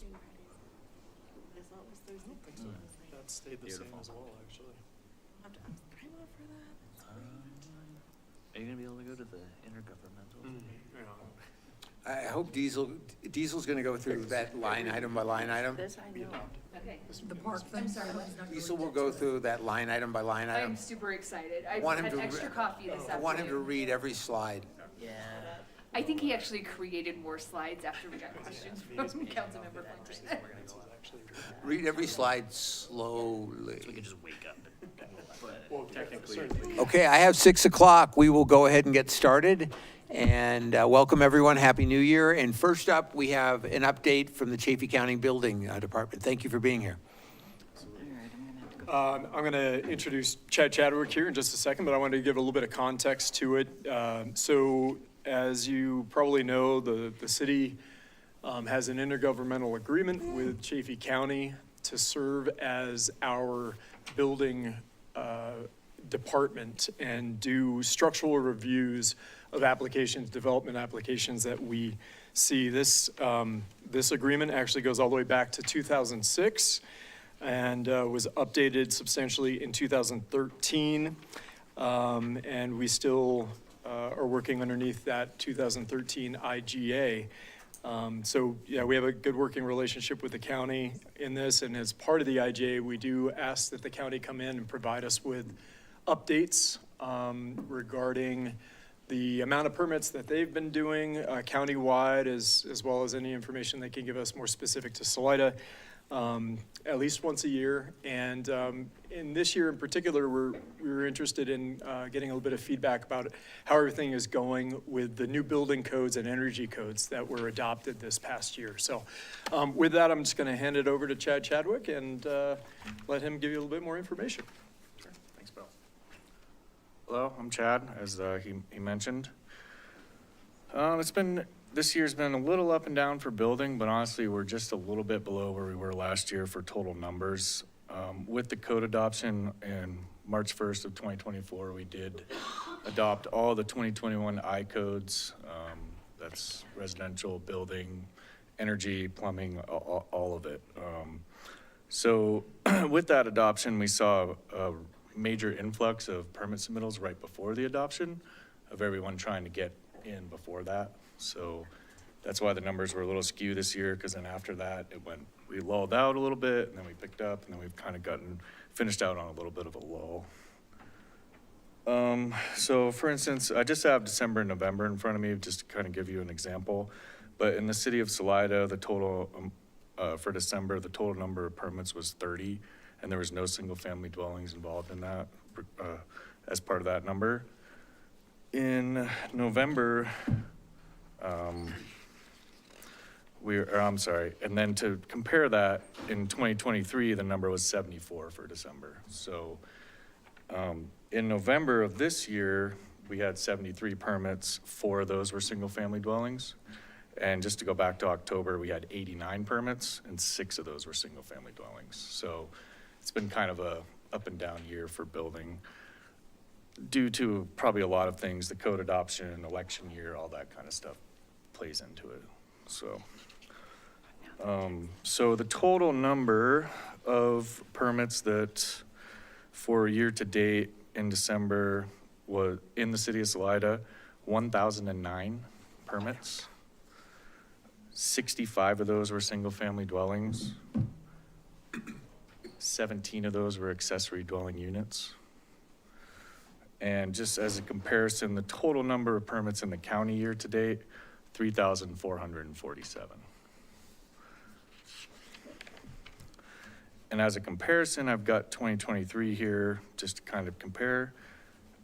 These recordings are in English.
I thought it was Thursday. I think so. That stayed the same as well, actually. I'll have to ask the time off for that. That's great. Are you gonna be able to go to the intergovernmental? I hope Diesel's gonna go through that line item by line item. This I know. Okay. The park thing. I'm sorry, let's not. Diesel will go through that line item by line I'm item. super excited. I Want him had to extra coffee this afternoon. I want him to read every slide. Yeah. I think he actually created more slides after we got questions from Councilmember Flinton. Read every slide slowly. We could just wake up and Well, technically. Okay, I have 6 o'clock. We will go ahead and get started. And welcome, everyone. Happy New Year. And first up, we have an update from the Chaffee County Building Department. Thank you for being here. I'm going to introduce Chad Chadwick here in just a second, but I wanted to give a little bit of context to it. So as you probably know, the city has an intergovernmental agreement with Chaffee County to serve as our building department and do structural reviews of applications, development applications that we see. This agreement actually goes all the way back to 2006 and was updated substantially in 2013. And we still are working underneath that 2013 IGA. So yeah, we have a good working relationship with the county in this, and as part of the IGA, we do ask that the county come in and provide us with updates regarding the amount of permits that they've been doing countywide, as well as any information they can give us more specific to Salida, at least once a year. And in this year in particular, we were interested in getting a little bit of feedback about how everything is going with the new building codes and energy codes that were adopted this past year. So with that, I'm just going to hand it over to Chad Chadwick and let him give you a little bit more information. Sure. Thanks, Bill. Hello, I'm Chad, as he mentioned. This year's been a little up and down for building, but honestly, we're just a little bit below where we were last year for total numbers. With the code adoption in March 1st of 2024, we did adopt all the 2021 I codes. That's residential, building, energy, plumbing, all of it. So with that adoption, we saw a major influx of permit submittals right before the adoption of everyone trying to get in before that. So that's why the numbers were a little skewed this year, because then after that, we lulled out a little bit, and then we picked up, and then we've kind of finished out on a little bit of a lull. So for instance, I just have December and November in front of me, just to kind of give you an example. But in the city of Salida, the total, for December, the total number of permits was 30, and there was no single-family dwellings involved in that as part of that number. In November, and then to compare that, in 2023, the number was 74 for December. So in November of this year, we had 73 permits. 4 of those were single-family dwellings. And just to go back to October, we had 89 permits, and 6 of those were single-family dwellings. So it's been kind of a up and down year for building due to probably a lot of things, the code adoption, election year, all that kind of stuff plays into it. So the total number of permits that for year to date in December was in the city of Salida, 1,009 permits. 65 of those were single-family dwellings. 17 of those were accessory dwelling units. And just as a comparison, the total number of permits in the county year to date, 3,447. And as a comparison, I've got 2023 here, just to kind of compare.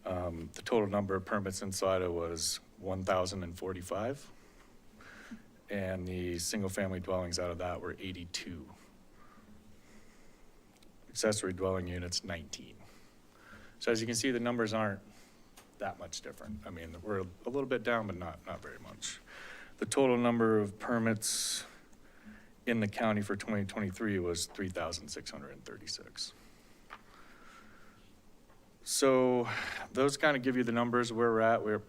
The total number of permits in Salida was 1,045. And the single-family dwellings out of that were 82. Accessory dwelling units, 19. So as you can see, the numbers aren't that much different. I mean, we're a little bit down, but not very much. The total number of permits in the county for 2023 was 3,636. So those kind of give you the numbers where we're at. We're,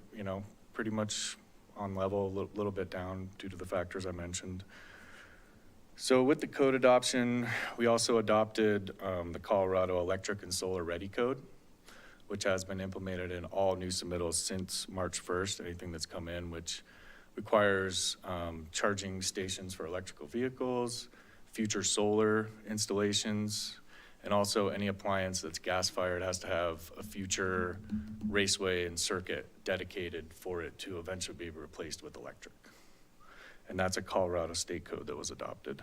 pretty much on level, a little bit down due to the factors I mentioned. So with the code adoption, we also adopted the Colorado Electric and Solar Ready Code, which has been implemented in all new submittals since March 1st, anything that's come in, which requires charging stations for electrical vehicles, future solar installations, and also any appliance that's gas-fired has to have a future raceway and circuit dedicated for it to eventually be replaced with electric. And that's a Colorado state code that was adopted.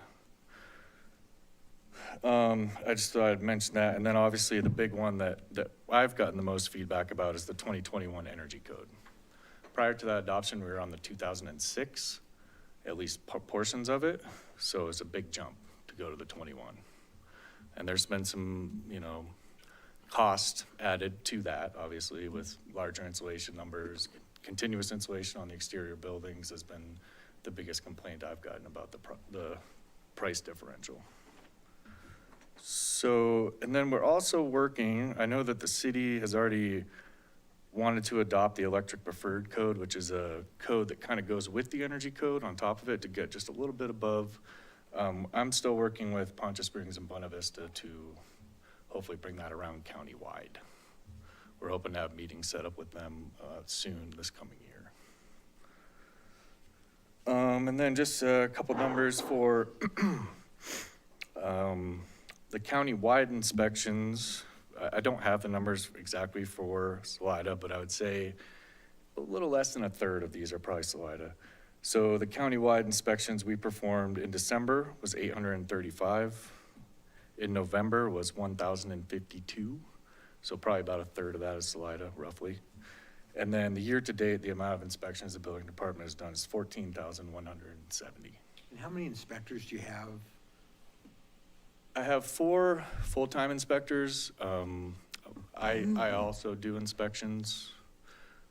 I just thought I'd mention that. And then obviously the big one that I've gotten the most feedback about is the 2021 Energy Code. Prior to that adoption, we were on the 2006, at least portions of it. So it was a big jump to go to the 21. And there's been some, cost added to that, obviously, with larger insulation numbers. Continuous insulation on the exterior buildings has been the biggest complaint I've gotten about the price differential. So, and then we're also working, I know that the city has already wanted to adopt the electric preferred code, which is a code that kind of goes with the energy code on top of it to get just a little bit above. I'm still working with Poncha Springs and Buena Vista to hopefully bring that around countywide. We're hoping to have meetings set up with them soon this coming year. And then just a couple numbers for the county-wide inspections. I don't have the numbers exactly for Salida, but I would say a little less than a third of these are probably Salida. So the county-wide inspections we performed in December was 835. In November was 1,052. So probably about a third of that is Salida, roughly. And then the year-to-date, the amount of inspections the building department has done is 14,170. And how many inspectors do you have? I have 4 full-time inspectors. I also do inspections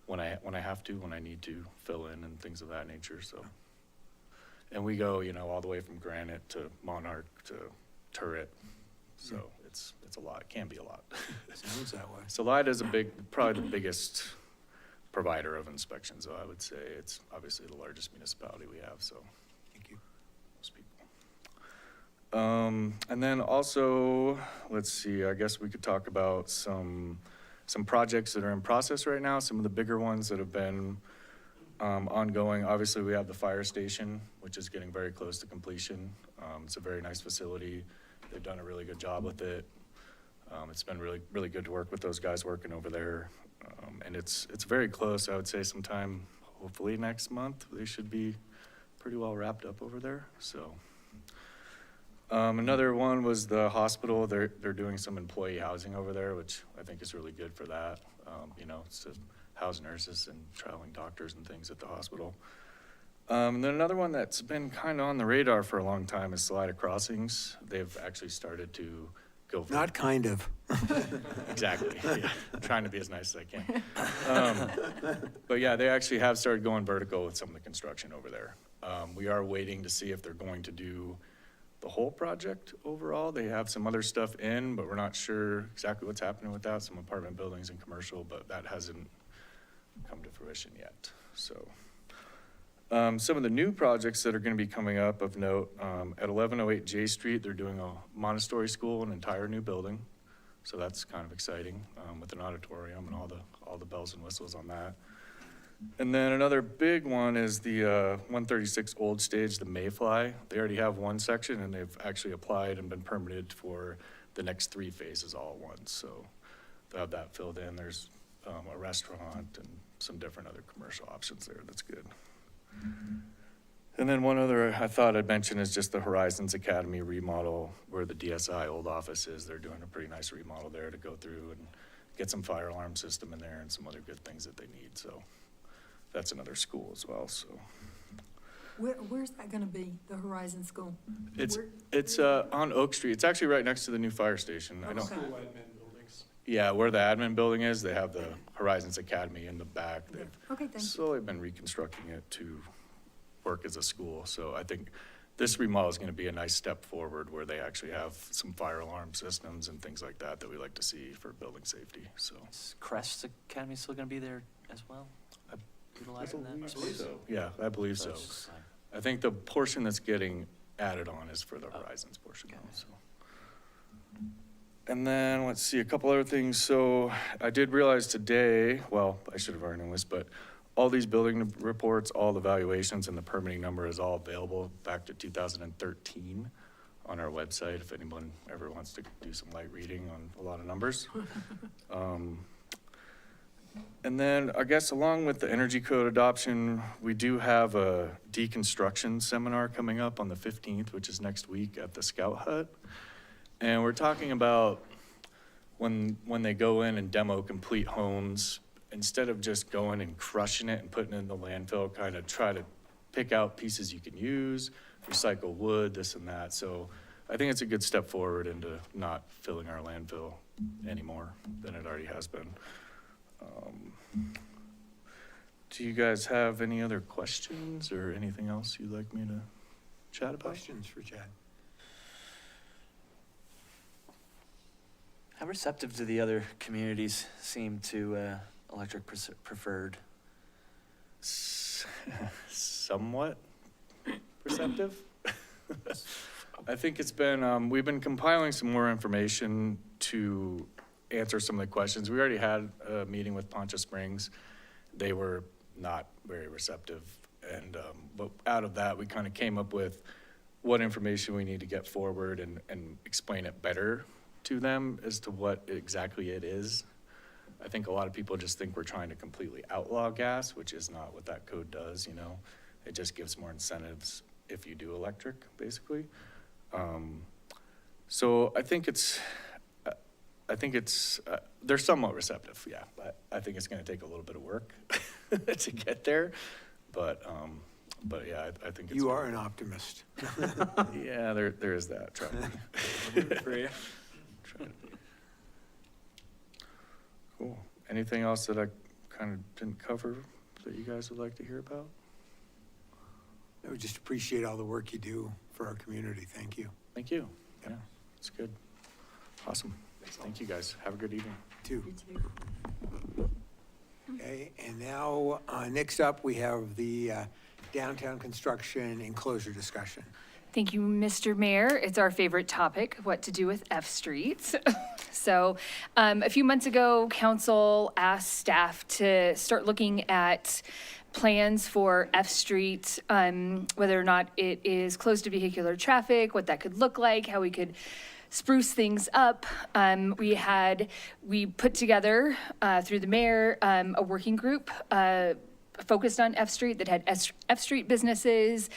when I have to, when I need to fill in and things of that nature, so. And we go, all the way from granite to Monarch to turret, so it's a lot, it can be a lot. Sounds that way. Salida is probably the biggest provider of inspections, so I would say it's obviously the largest municipality we have, so. Thank you. Most people. And then also, let's see, I guess we could talk about some projects that are in process right now, some of the bigger ones that have been ongoing. Obviously, we have the fire station, which is getting very close to completion. It's a very nice facility. They've done a really good job with it. It's been really, really good to work with those guys working over there. And it's very close. I would say sometime, hopefully next month, they should be pretty well wrapped up over there, so. Another one was the hospital. They're doing some employee housing over there, which I think is really good for that. It's to house nurses and traveling doctors and things at the hospital. And then another one that's been kind of on the radar for a long time is Salida Crossings. They've actually started to go for. Not kind of. Exactly, yeah. I'm trying to be as nice as I can. But yeah, they actually have started going vertical with some of the construction over there. We are waiting to see if they're going to do the whole project overall. They have some other stuff in, but we're not sure exactly what's happening with that, some apartment buildings and commercial, but that hasn't come to fruition yet, so. Some of the new projects that are gonna be coming up of note, at 1108 J Street, they're doing a Montessori school, an entire new building. So that's kind of exciting, with an auditorium and all the bells and whistles on that. And then another big one is the 136 Old Stage, the Mayfly. They already have one section and they've actually applied and been permitted for the next 3 phases all at once. So they'll have that filled in. There's a restaurant and some different other commercial options there. That's good. And then one other I thought I'd mention is just the Horizons Academy remodel where the DSI old office is. They're doing a pretty nice remodel there to go through and get some fire alarm system in there and some other good things that they need. So that's another school as well, so. Where's that gonna be, the Horizon School? It's on Oak Street. It's actually right next to the new fire station. I don't. Okay. School admin buildings. Yeah, where the admin building is, they have the Horizons Academy in the back. They've Okay, thank you. slowly been reconstructing it to work as a school. So I think this remodel is gonna be a nice step forward where they actually have some fire alarm systems and things like that we like to see for building safety, so. Is Crest Academy still gonna be there as well? Utilizing that? So, yeah, I believe so. it's just like- I think the portion that's getting added on is for the Horizons portion though, so. And then, let's see, a couple other things. So I did realize today, well, I should have already known this, but all these building reports, all the valuations and the permitting number is all available back to 2013 on our website, if anyone ever wants to do some light reading on a lot of numbers. And then I guess along with the energy code adoption, we do have a deconstruction seminar coming up on the 15th, which is next week at the Scout Hut. And we're talking about when they go in and demo complete homes, instead of just going and crushing it and putting it in the landfill, kind of try to pick out pieces you can use, recycle wood, this and that. So I think it's a good step forward into not filling our landfill anymore than it already has been. Do you guys have any other questions or anything else you'd like me to chat about? Questions for Chad? How receptive do the other communities seem to electric preferred? Somewhat receptive. I think it's been, we've been compiling some more information to answer some of the questions. We already had a meeting with Poncha Springs. They were not very receptive. And, but out of that, we kind of came up with what information we need to get forward and explain it better to them as to what exactly it is. I think a lot of people just think we're trying to completely outlaw gas, which is not what that code does, you know. It just gives more incentives if you do electric, basically. So I think it's, they're somewhat receptive, yeah. But I think it's gonna take a little bit of work to get there. But yeah, I think it's. You are an optimist. Yeah, there is that, try to be. For you? Try to be. Cool. Anything else that I kind of didn't cover that you guys would like to hear about? I would just appreciate all the work you do for our community. Thank you. Thank you. Yeah, it's good. Awesome. Thank you, guys. Have a good evening. Too. Okay, and now, next up, we have the downtown construction enclosure discussion. Thank you, Mr. Mayor. It's our favorite topic, what to do with F Street. So a few months ago, council asked staff to start looking at plans for F Street, whether or not it is closed to vehicular traffic, what that could look like, how we could spruce things up. We put together, through the mayor, a working group focused on F Street that had F Street businesses,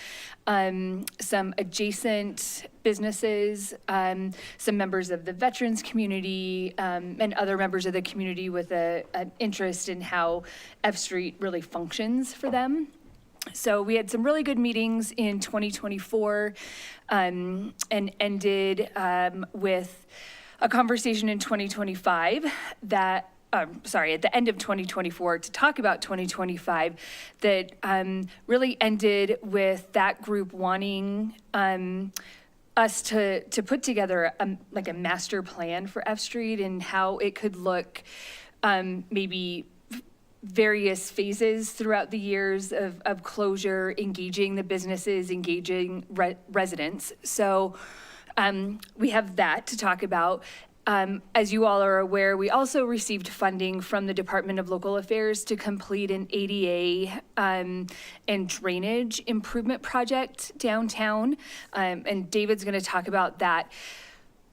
some adjacent businesses, some members of the veterans community, and other members of the community with an interest in how F Street really functions for them. So we had some really good meetings in 2024 and ended with a conversation in 2025 that at the end of 2024 to talk about 2025 that really ended with that group wanting us to put together a master plan for F Street and how it could look, maybe various phases throughout the years of closure, engaging the businesses, engaging residents. So we have that to talk about. As you all are aware, we also received funding from the Department of Local Affairs to complete an ADA and drainage improvement project downtown. And David's going to talk about that.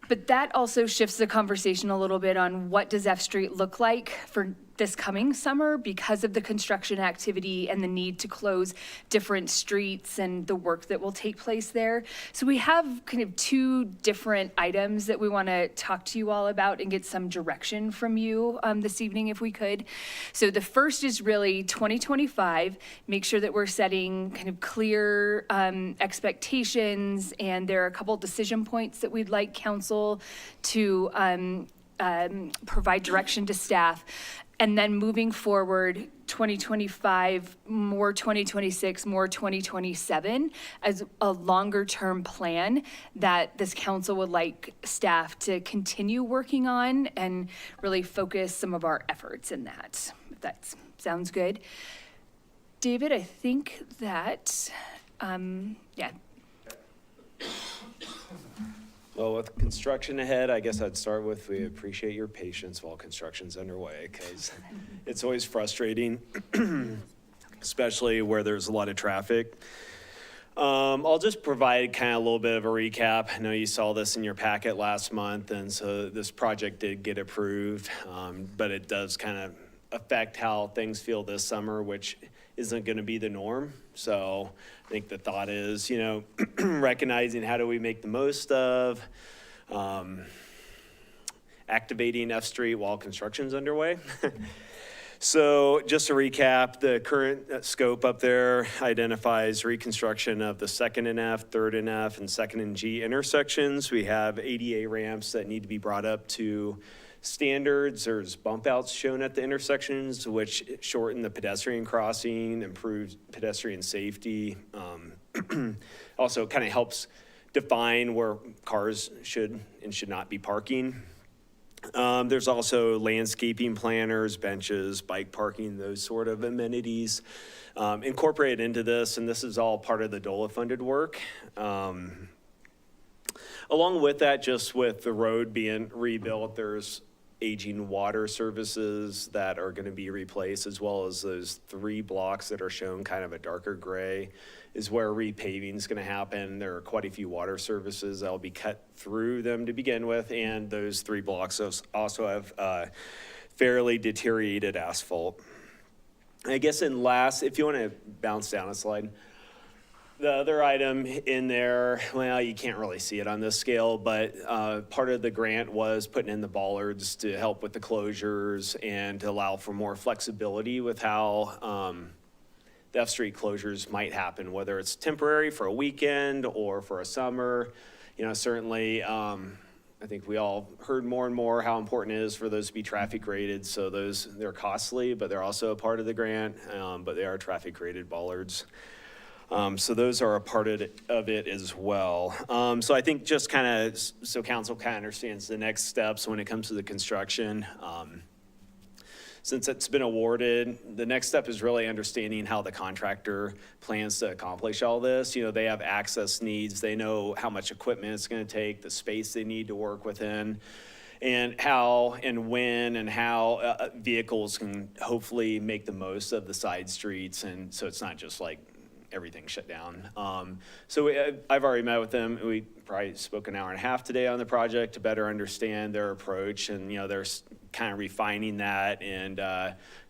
But that also shifts the conversation a little bit on what does F Street look like for this coming summer because of the construction activity and the need to close different streets and the work that will take place there. So we have kind of two different items that we want to talk to you all about and get some direction from you this evening if we could. So the first is really 2025, make sure that we're setting kind of clear expectations, and there are a couple decision points that we'd like council to provide direction to staff. And then moving forward, 2025, more 2026, more 2027 as a longer term plan that this council would like staff to continue working on and really focus some of our efforts in that, if that sounds good. David, I think that, yeah. Well, with construction ahead, I guess I'd start with, we appreciate your patience while construction's underway, because it's always frustrating, especially where there's a lot of traffic. I'll just provide kind of a little bit of a recap. I know you saw this in your packet last month, and so this project did get approved, but it does kind of affect how things feel this summer, which isn't going to be the norm. So I think the thought is, you know, recognizing how do we make the most of activating F Street while construction's underway. So just to recap, the current scope up there identifies reconstruction of the 2nd and F, 3rd and F, and 2nd and G intersections. We have ADA ramps that need to be brought up to standards. There's bump outs shown at the intersections, which shorten the pedestrian crossing, improves pedestrian safety. Also kind of helps define where cars should and should not be parking. There's also landscaping planters, benches, bike parking, those sort of amenities incorporated into this, and this is all part of the DOLA funded work. Along with that, just with the road being rebuilt, there's aging water services that are going to be replaced, as well as those 3 blocks that are shown kind of a darker gray is where repaving is going to happen. There are quite a few water services that will be cut through them to begin with, and those 3 blocks also have fairly deteriorated asphalt. I guess in last, if you want to bounce down a slide, the other item in there, well, you can't really see it on this scale, but part of the grant was putting in the bollards to help with the closures and to allow for more flexibility with how the F Street closures might happen, whether it's temporary for a weekend or for a summer. You know, certainly, I think we all heard more and more how important it is for those to be traffic graded. So they're costly, but they're also a part of the grant, but they are traffic graded bollards. So those are a part of it as well. So I think just kind of, so council kind of understands the next steps when it comes to the construction. Since it's been awarded, the next step is really understanding how the contractor plans to accomplish all this. You know, they have access needs. They know how much equipment it's going to take, the space they need to work within, and how and when and how vehicles can hopefully make the most of the side streets. And so it's not just like everything shut down. I've already met with them. We probably spoke an hour and a half today on the project to better understand their approach, and you know, they're kind of refining that and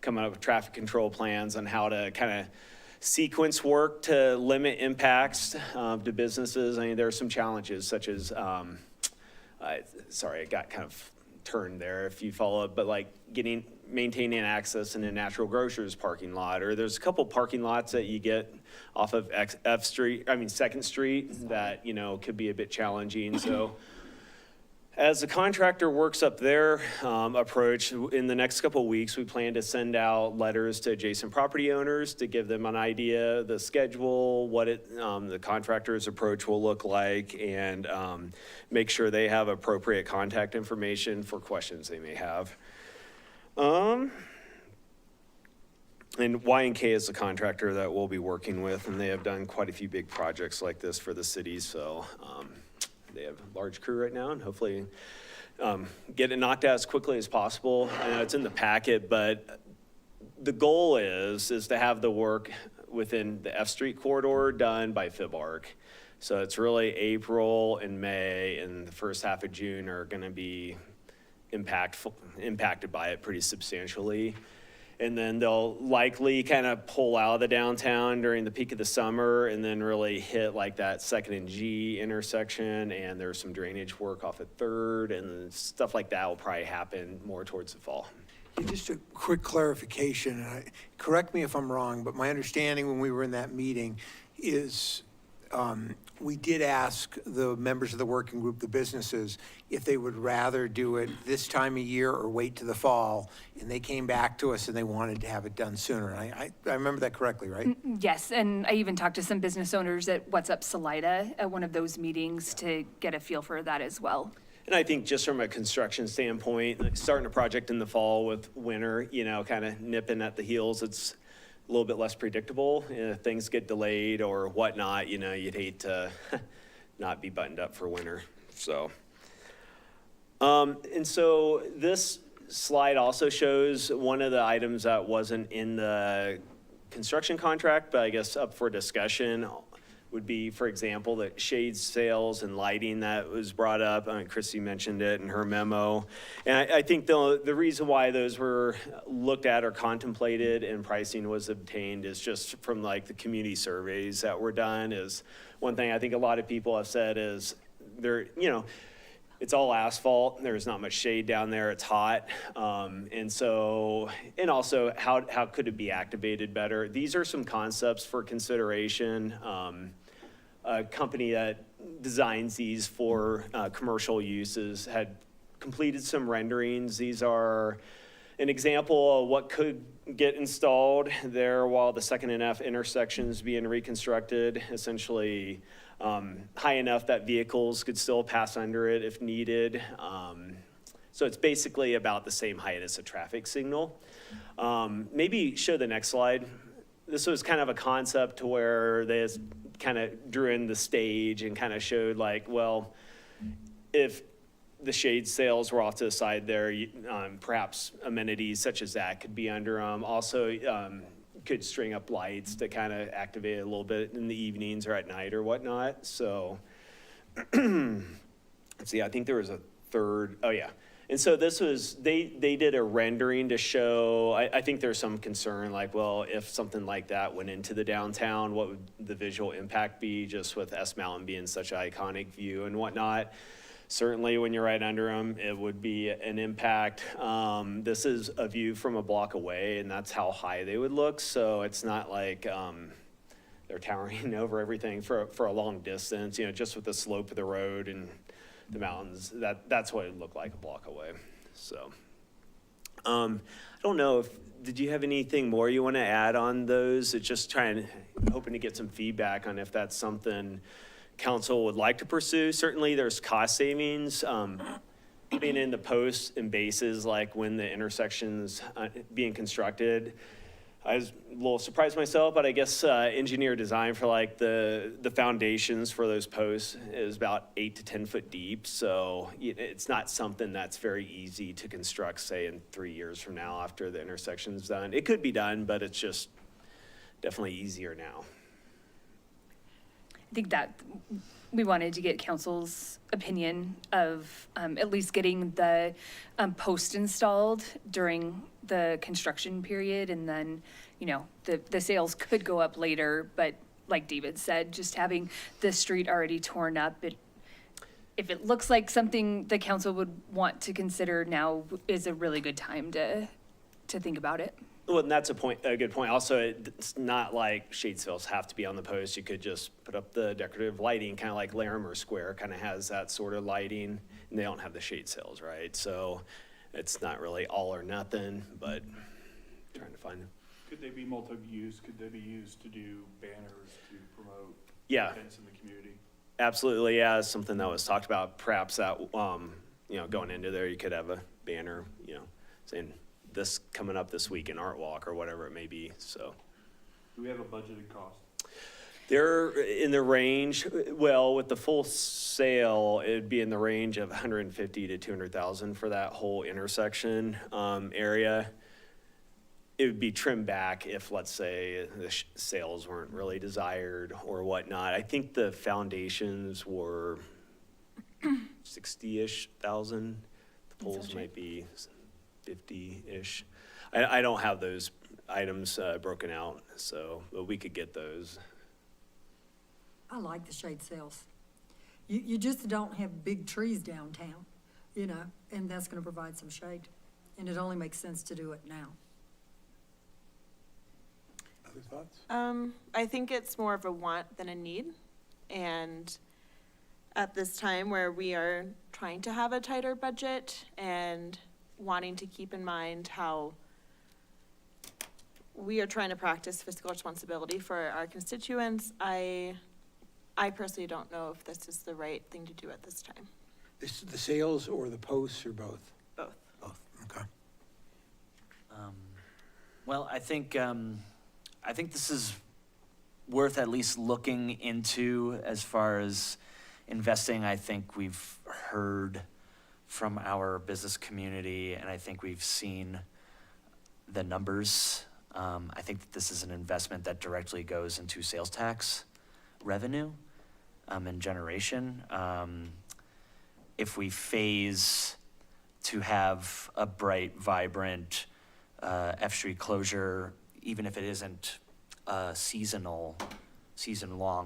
coming up with traffic control plans on how to kind of sequence work to limit impacts to businesses. I mean, there are some challenges such as, sorry, I got kind of turned there if you follow up, but like maintaining access in a natural grocers parking lot, or there's a couple parking lots that you get off of 2nd Street that, you know, could be a bit challenging. So as the contractor works up their approach, in the next couple of weeks, we plan to send out letters to adjacent property owners to give them an idea, the schedule, what the contractor's approach will look like, and make sure they have appropriate contact information for questions they may have. And Y&K is the contractor that we'll be working with, and they have done quite a few big projects like this for the city. So they have a large crew right now, and hopefully get it knocked out as quickly as possible. I know it's in the packet, but the goal is to have the work within the F Street corridor done by FIBARC. So it's really April and May, and the first half of June are going to be impacted by it pretty substantially. And then they'll likely kind of pull out of the downtown during the peak of the summer and then really hit like that 2nd and G intersection. And there's some drainage work off at 3rd, and stuff like that will probably happen more towards the fall. Just a quick clarification, correct me if I'm wrong, but my understanding when we were in that meeting is we did ask the members of the working group, the businesses, if they would rather do it this time of year or wait to the fall, and they came back to us and they wanted to have it done sooner. I remember that correctly, right? Yes, and I even talked to some business owners at What's Up Salida at one of those meetings to get a feel for that as well. And I think just from a construction standpoint, like starting a project in the fall with winter, you know, kind of nipping at the heels, it's a little bit less predictable. If things get delayed or whatnot, you know, you'd hate to not be buttoned up for winter, so. And so this slide also shows one of the items that wasn't in the construction contract, but I guess up for discussion would be, for example, the shade sales and lighting that was brought up. Chrissy mentioned it in her memo. And I think the reason why those were looked at or contemplated and pricing was obtained is just from like the community surveys that were done. Is one thing I think a lot of people have said is there, you know, it's all asphalt. There's not much shade down there. It's hot. And also how could it be activated better? These are some concepts for consideration. A company that designs these for commercial uses had completed some renderings. These are an example of what could get installed there while the 2nd and F intersections being reconstructed. Essentially, high enough that vehicles could still pass under it if needed. So it's basically about the same height as a traffic signal. Maybe show the next slide. This was kind of a concept to where they kind of drew in the stage and kind of showed like, well, if the shade sails were off to the side there, perhaps amenities such as that could be under them. Also, could string up lights to kind of activate it a little bit in the evenings or at night or whatnot. So, let's see, I think there was a third, oh yeah. And so this was, they did a rendering to show, I think there's some concern like, well, if something like that went into the downtown, what would the visual impact be just with S Mountain being such an iconic view and whatnot? Certainly when you're right under them, it would be an impact. This is a view from a block away and that's how high they would look. So it's not like they're towering over everything for a long distance, you know, just with the slope of the road and the mountains, that's what it looked like a block away. So, I don't know did you have anything more you want to add on those? It's just hoping to get some feedback on if that's something council would like to pursue. Certainly there's cost savings, putting in the posts and bases, like when the intersections being constructed. I was a little surprised myself, but I guess engineer design for like the foundations for those posts is about 8 to 10 foot deep. So it's not something that's very easy to construct, say in 3 years from now after the intersection's done. It could be done, but it's just definitely easier now. I think that we wanted to get council's opinion of at least getting the post installed during the construction period, and then, you know, the sales could go up later, but like David said, just having the street already torn up, if it looks like something the council would want to consider, now is a really good time to think about it. Well, and that's a good point. Also, it's not like shade sails have to be on the post. You could just put up the decorative lighting, kind of like Larimer Square kind of has that sort of lighting, and they don't have the shade sails, right? So it's not really all or nothing, but trying to find them. Could they be multi-use? Could they be used to do banners to promote Yeah. events in the community? Absolutely, yeah, it's something that was talked about. Perhaps that, you know, going into there, you could have a banner, you know, saying this coming up this week in Art Walk or whatever it may be, so. Do we have a budgeted cost? They're in the range, well, with the full sale, it'd be in the range of 150 to 200,000 for that whole intersection area. It would be trimmed back if, let's say, the sales weren't really desired or whatnot. I think the foundations were 60-ish thousand. The poles might be 50-ish. I don't have those items broken out, so but we could get those. I like the shade sails. You just don't have big trees downtown, you know, and that's gonna provide some shade. And it only makes sense to do it now. Other thoughts? I think it's more of a want than a need. And at this time where we are trying to have a tighter budget and wanting to keep in mind how we are trying to practice fiscal responsibility for our constituents, I personally don't know if this is the right thing to do at this time. The sales or the posts or both? Both. Both, okay. Well, I think this is worth at least looking into as far as, investing, I think we've heard from our business community, and I think we've seen the numbers. I think that this is an investment that directly goes into sales tax revenue and generation. If we phase to have a bright, vibrant F Street closure, even if it isn't a season-long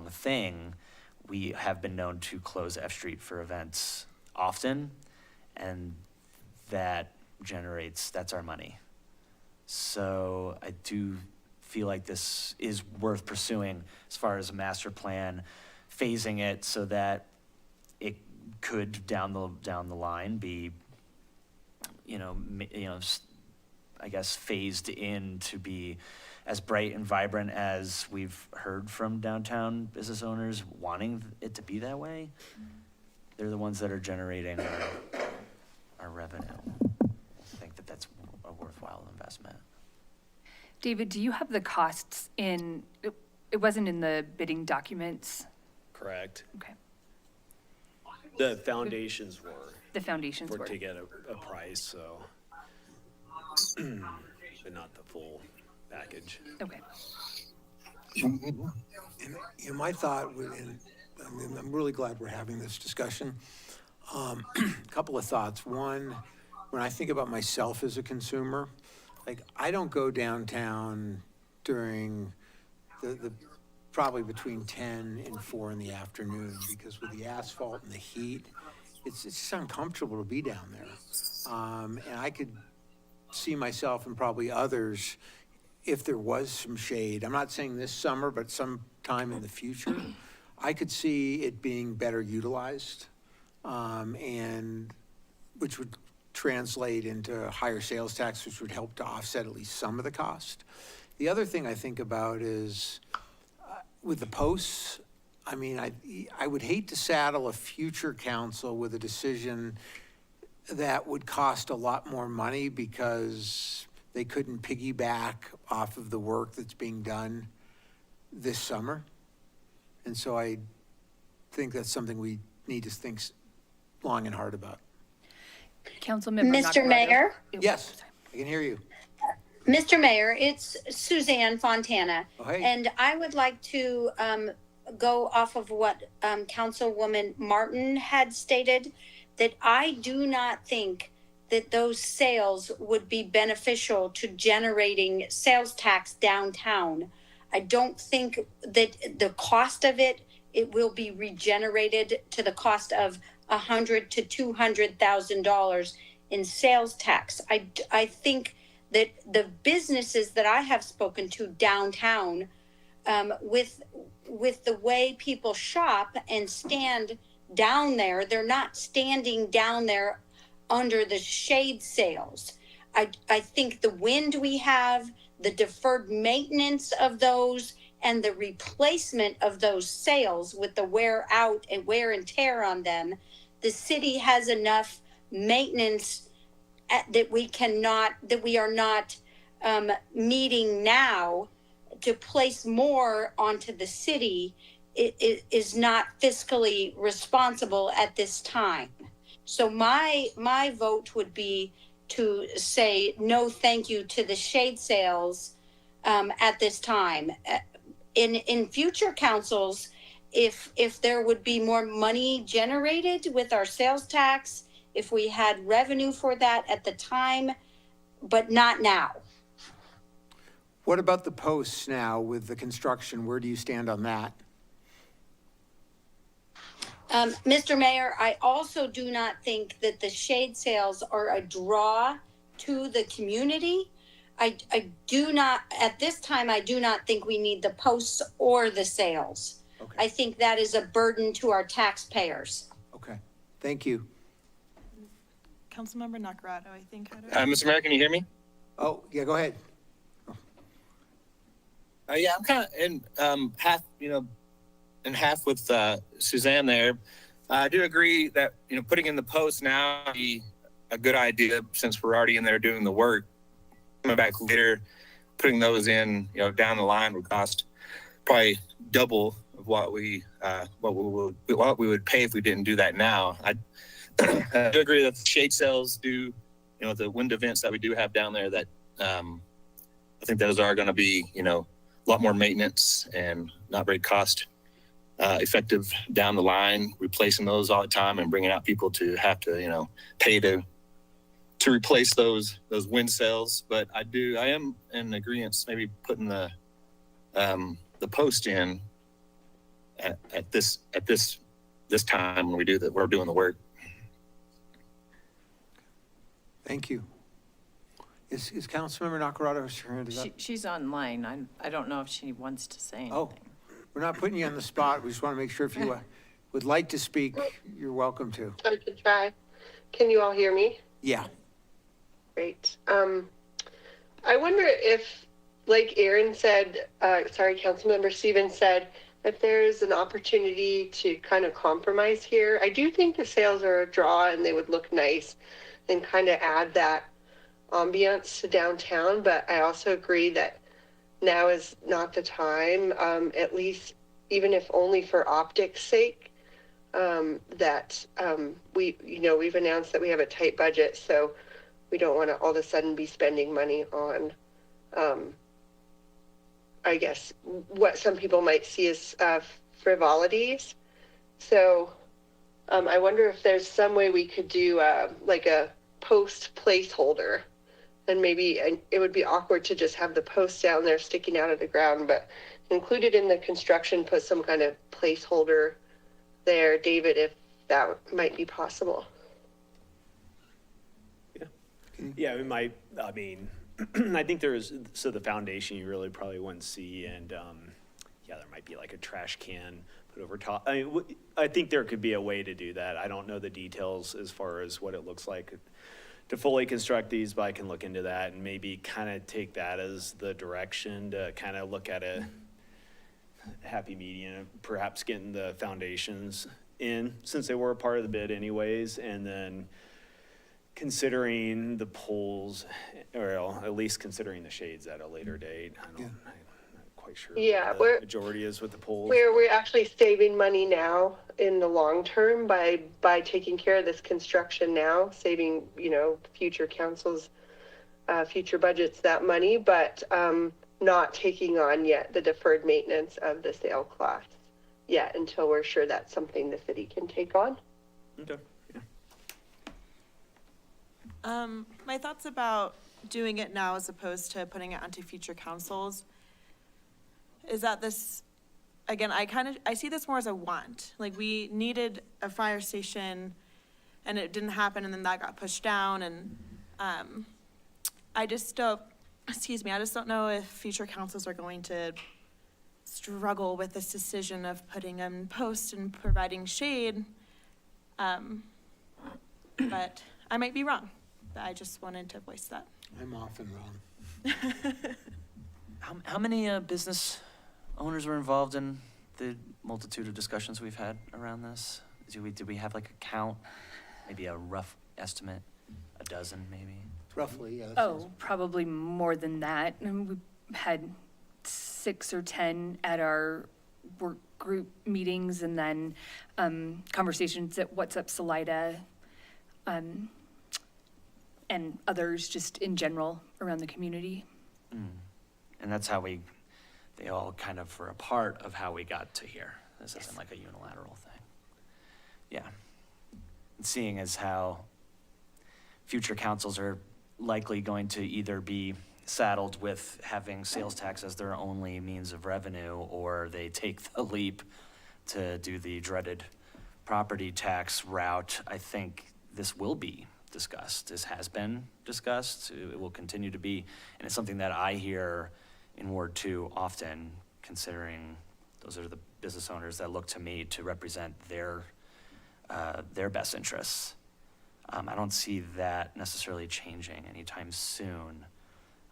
thing, we have been known to close F Street for events often, and that's our money. So I do feel like this is worth pursuing as far as a master plan, phasing it so that it could down the line be, I guess phased in to be as bright and vibrant as we've heard from downtown business owners wanting it to be that way. They're the ones that are generating our revenue. I think that that's a worthwhile investment. David, do you have the costs it wasn't in the bidding documents? Correct. Okay. The foundations were, The foundations were. to get a price, so, but not the full package. Okay. And my thought, and I'm really glad we're having this discussion. Couple of thoughts. One, when I think about myself as a consumer, like I don't go downtown during the probably between 10 and 4 in the afternoon, because with the asphalt and the heat, it's just uncomfortable to be down there. And I could see myself and probably others, if there was some shade, I'm not saying this summer, but sometime in the future, I could see it being better utilized, and which would translate into higher sales tax, which would help to offset at least some of the cost. The other thing I think about is with the posts, I mean, I would hate to saddle a future council with a decision that would cost a lot more money because they couldn't piggyback off of the work that's being done this summer. And so I think that's something we need to think long and hard about. Councilmember Mr. Nacarado. Mayor? Yes, I can hear you. Mr. Mayor, it's Suzanne Fontana. Oh, hey. And I would like to go off of what Councilwoman Martin had stated, that I do not think that those sales would be beneficial to generating sales tax downtown. I don't think that the cost of it will be regenerated to the cost of $100,000 to $200,000 in sales tax. I think that the businesses that I have spoken to downtown, with the way people shop and stand down there, they're not standing down there under the shade sales. I think the wind we have, the deferred maintenance of those, and the replacement of those sales with the wear and tear on them, the city has enough maintenance that we are not meeting now. To place more onto the city is not fiscally responsible at this time. So my vote would be to say no thank you to the shade sales at this time. In future councils, if there would be more money generated with our sales tax, if we had revenue for that at the time, but not now. What about the posts now with the construction? Where do you stand on that? Mr. Mayor, I also do not think that the shade sales are a draw to the community. I do not, at this time, I do not think we need the posts or the sales. Okay. I think that is a burden to our taxpayers. Okay, thank you. Councilmember Nacarado, I think. Mr. Mayor, can you hear me? Oh, yeah, go ahead. Yeah, I'm kind of in half with Suzanne there. I do agree that, putting in the post now would be a good idea since we're already in there doing the work. Coming back later, putting those in, down the line would cost probably double of what we would pay if we didn't do that now. I do agree that the shade sails do, the wind events that we do have down there, that I think those are going to be, a lot more maintenance and not very cost effective down the line, replacing those all the time and bringing out people to have to, pay to replace those wind sails. But I am in agreement, maybe putting the post in at this time when we're doing the work. Thank you. Is Councilmember Nakarado her hand is up? She's online. I don't know if she wants to say anything. Oh, we're not putting you on the spot. We just want to make sure if you would like to speak, you're welcome to. I could try. Can you all hear me? Yeah. Great. I wonder if, like Aaron said, Councilmember Stevens said, if there's an opportunity to kind of compromise here. I do think the sails are a draw and they would look nice and kind of add that ambiance to downtown, but I also agree that now is not the time, at least even if only for optics sake, that we've announced that we have a tight budget, so we don't want to all of a sudden be spending money on, I guess, what some people might see as frivolities. So I wonder if there's some way we could do like a post placeholder. And maybe it would be awkward to just have the post down there sticking out of the ground, but included in the construction, put some kind of placeholder there, David, if that might be possible. Yeah, I think the foundation you really probably wouldn't see, and there might be like a trash can put over top. I think there could be a way to do that. I don't know the details as far as what it looks like to fully construct these, but I can look into that and maybe kind of take that as the direction to kind of look at a happy medium, perhaps getting the foundations in since they were a part of the bid anyways, and then considering the poles, or at least considering the shades at a later date. I'm not quite sure Yeah, what the majority is with the poles. We're actually saving money now in the long term by taking care of this construction now, saving, future councils, future budgets that money, but not taking on yet the deferred maintenance of the sail class yet until we're sure that's something the city can take on. Okay. My thoughts about doing it now as opposed to putting it onto future councils is that this, again, I see this more as a want. Like, we needed a fire station and it didn't happen, and then that got pushed down, and I just don't know if future councils are going to struggle with this decision of putting in posts and providing shade. But I might be wrong. I just wanted to voice that. I'm often wrong. How many business owners were involved in the multitude of discussions we've had around this? Did we have like a count? Maybe a rough estimate? A dozen, maybe? Roughly, yeah. Probably more than that. And we had 6 or 10 at our work group meetings, and then conversations at What's Up Salida, and others just in general around the community. And that's how they all kind of were a part of how we got to here. This isn't like a unilateral thing. Yeah. And seeing as how future councils are likely going to either be saddled with having sales tax as their only means of revenue, or they take the leap to do the dreaded property tax route, I think this will be discussed. This has been discussed. It will continue to be, and it's something that I hear in Ward 2 often, considering those are the business owners that look to me to represent their best interests. I don't see that necessarily changing anytime soon.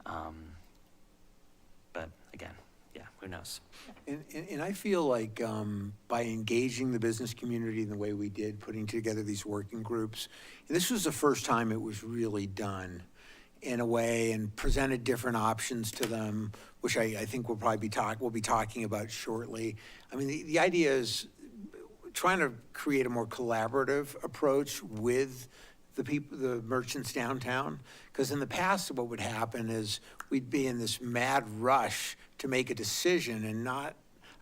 But again, who knows? And I feel like by engaging the business community in the way we did, putting together these working groups, and this was the first time it was really done. in a way and presented different options to them, which I think we'll be talking about shortly. I mean, the idea is trying to create a more collaborative approach with the people, the merchants downtown. Because in the past, what would happen is we'd be in this mad rush to make a decision and not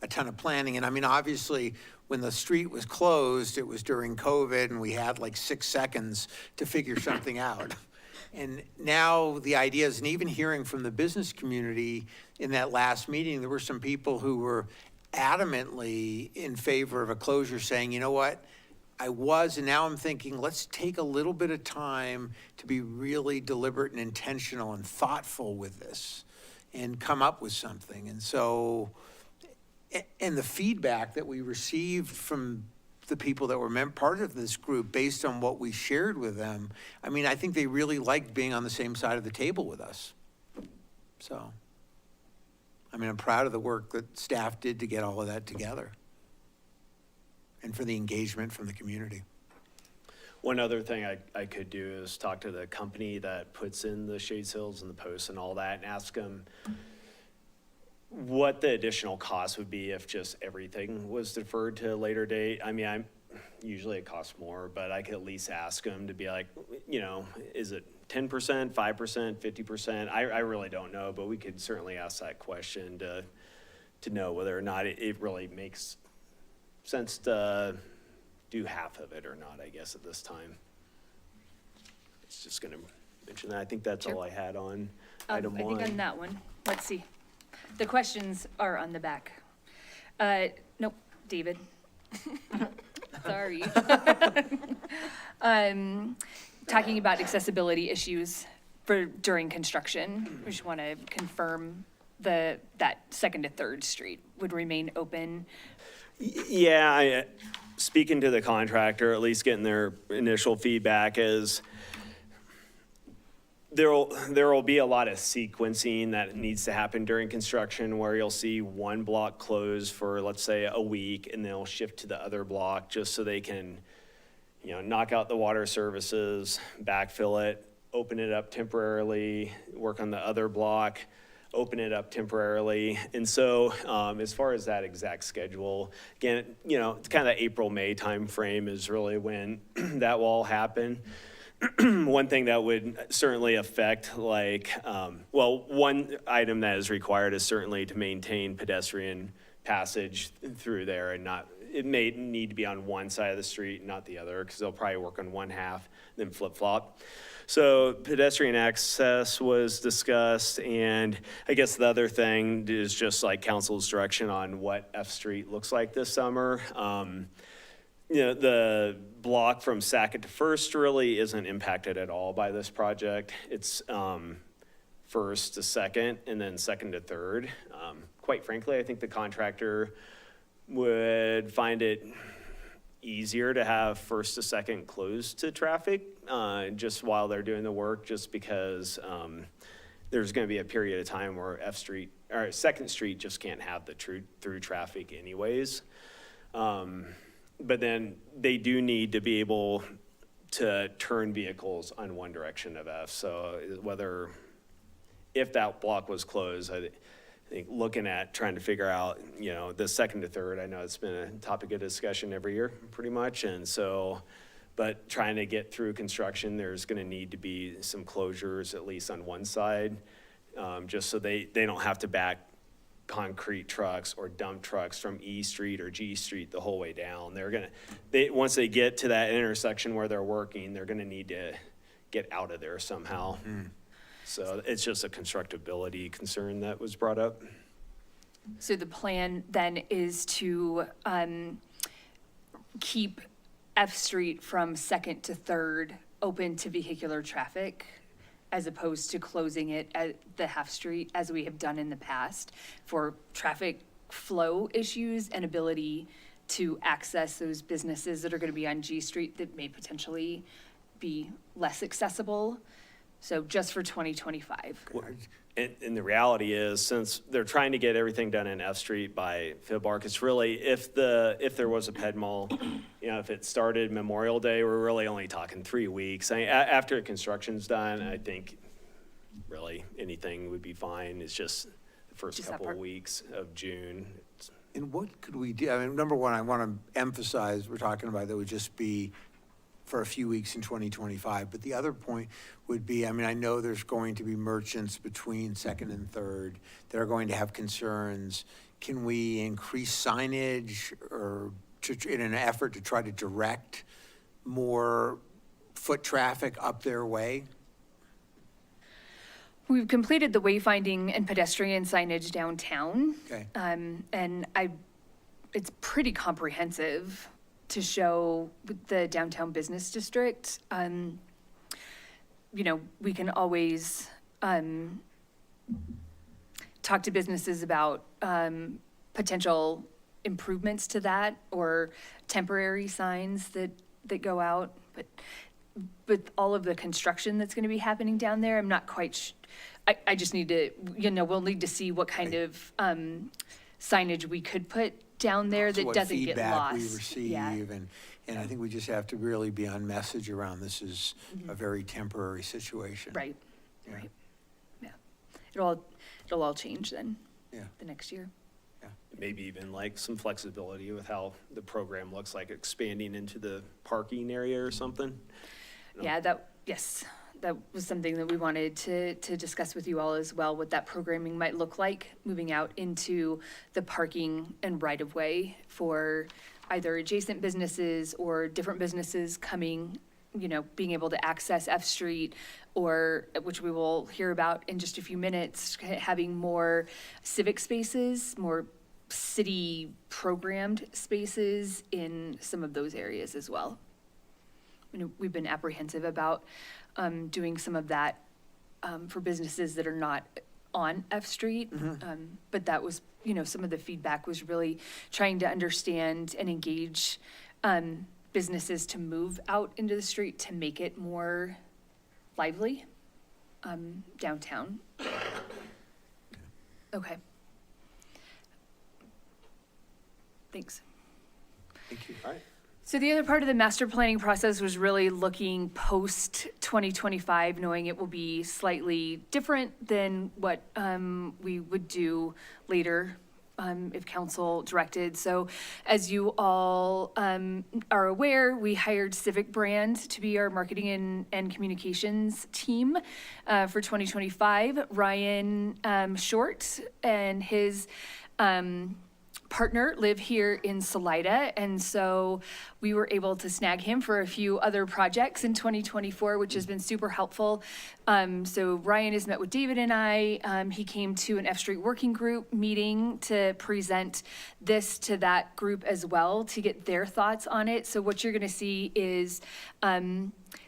a ton of planning. And I mean, obviously, when the street was closed, it was during COVID and we had like 6 seconds to figure something out. And now the idea is, and even hearing from the business community in that last meeting, there were some people who were adamantly in favor of a closure, saying, you know what, I was, and now I'm thinking, let's take a little bit of time to be really deliberate and intentional and thoughtful with this and come up with something. And so, and the feedback that we received from the people that were part of this group based on what we shared with them, I mean, I think they really liked being on the same side of the table with us. So, I mean, I'm proud of the work that staff did to get all of that together and for the engagement from the community. One other thing I could do is talk to the company that puts in the shade sails and the posts and all that and ask them what the additional cost would be if just everything was deferred to a later date. I mean, usually it costs more, but I could at least ask them to be like, you know, is it 10%, 5%, 50%? I really don't know, but we could certainly ask that question to know whether or not it really makes sense to do half of it or not, I guess, at this time. It's just gonna mention that. I think that's all I had on item one. I think on that one, let's see. The questions are on the back. Nope, David. Sorry. Talking about accessibility issues during construction, we just want to confirm that 2nd to 3rd Street would remain open. Yeah, speaking to the contractor, at least getting their initial feedback is there will be a lot of sequencing that needs to happen during construction where you'll see one block close for, let's say, a week, and they'll shift to the other block just so they can, you know, knock out the water services, backfill it, open it up temporarily, work on the other block, open it up temporarily. And so as far as that exact schedule, again, you know, it's kind of the April-May timeframe is really when that will all happen. One thing that would certainly affect, like, one item that is required is certainly to maintain pedestrian passage through there and not, it may need to be on one side of the street, not the other, because they'll probably work on one half, then flip-flop. So pedestrian access was discussed, and I guess the other thing is just like council's direction on what F Street looks like this summer. You know, the block from 2nd to 1st really isn't impacted at all by this project. It's 1st to 2nd and then 2nd to 3rd. Quite frankly, I think the contractor would find it easier to have 1st to 2nd closed to traffic just while they're doing the work, just because there's going to be a period of time where 2nd Street just can't have the through traffic anyways. But then they do need to be able to turn vehicles on one direction of F. So if that block was closed, I think looking at trying to figure out, you know, the 2nd to 3rd, I know it's been a topic of discussion every year pretty much. And so, but trying to get through construction, there's going to need to be some closures, at least on one side, just so they don't have to back concrete trucks or dump trucks from E Street or G Street the whole way down. Once they get to that intersection where they're working, they're gonna need to get out of there somehow. So it's just a constructability concern that was brought up. So the plan then is to keep F Street from 2nd to 3rd open to vehicular traffic, as opposed to closing it at the half street as we have done in the past for traffic flow issues and ability to access those businesses that are going to be on G Street that may potentially be less accessible. So just for 2025. And the reality is, since they're trying to get everything done in F Street by Fibbark, it's really, if there was a Ped Mall, you know, if it started Memorial Day, we're really only talking 3 weeks. After construction's done, I think really. Anything would be fine. It's just the first Just that couple of part. weeks of June. And what could we do? I mean, number one, I want to emphasize, we're talking about that would just be for a few weeks in 2025. But the other point would be, I mean, I know there's going to be merchants between second and third that are going to have concerns. Can we increase signage or in an effort to try to direct more foot traffic up their way? We've completed the wayfinding and pedestrian signage downtown. Okay. And it's pretty comprehensive to show the downtown business district. You know, we can always, talk to businesses about, potential improvements to that or temporary signs that go out. But with all of the construction that's gonna be happening down there, I'm not quite, I just need to, you know, we'll need to see what kind of, signage we could put down there So that what doesn't get feedback we lost. Yeah. receive, and I think we just have to really be on message around this is a very temporary situation. Right, Yeah. right, yeah. It'll all change then, Yeah. the next year. Maybe even like some flexibility with how the program looks like expanding into the parking area or something. No. Yeah, that was something that we wanted to discuss with you all as well, what that programming might look like, moving out into the parking and right-of-way for either adjacent businesses or different businesses coming, you know, being able to access F Street, or, which we will hear about in just a few minutes, having more civic spaces, more city programmed spaces in some of those areas as well. You know, we've been apprehensive about doing some of that for businesses that are not on F Street. But that was, you know, some of the feedback was really trying to understand and engage businesses to move out into the street to make it more lively downtown. Okay. Thanks. Thank you. All right. So the other part of the master planning process was really looking post 2025, knowing it will be slightly different than what we would do later if council directed. So as you all are aware, we hired Civic Brand to be our marketing and communications team for 2025. Ryan Short and his partner live here in Salida, and so we were able to snag him for a few other projects in 2024, which has been super helpful. So Ryan has met with David and I. He came to an F Street working group meeting to present this to that group as well, to get their thoughts on it. So what you're gonna see is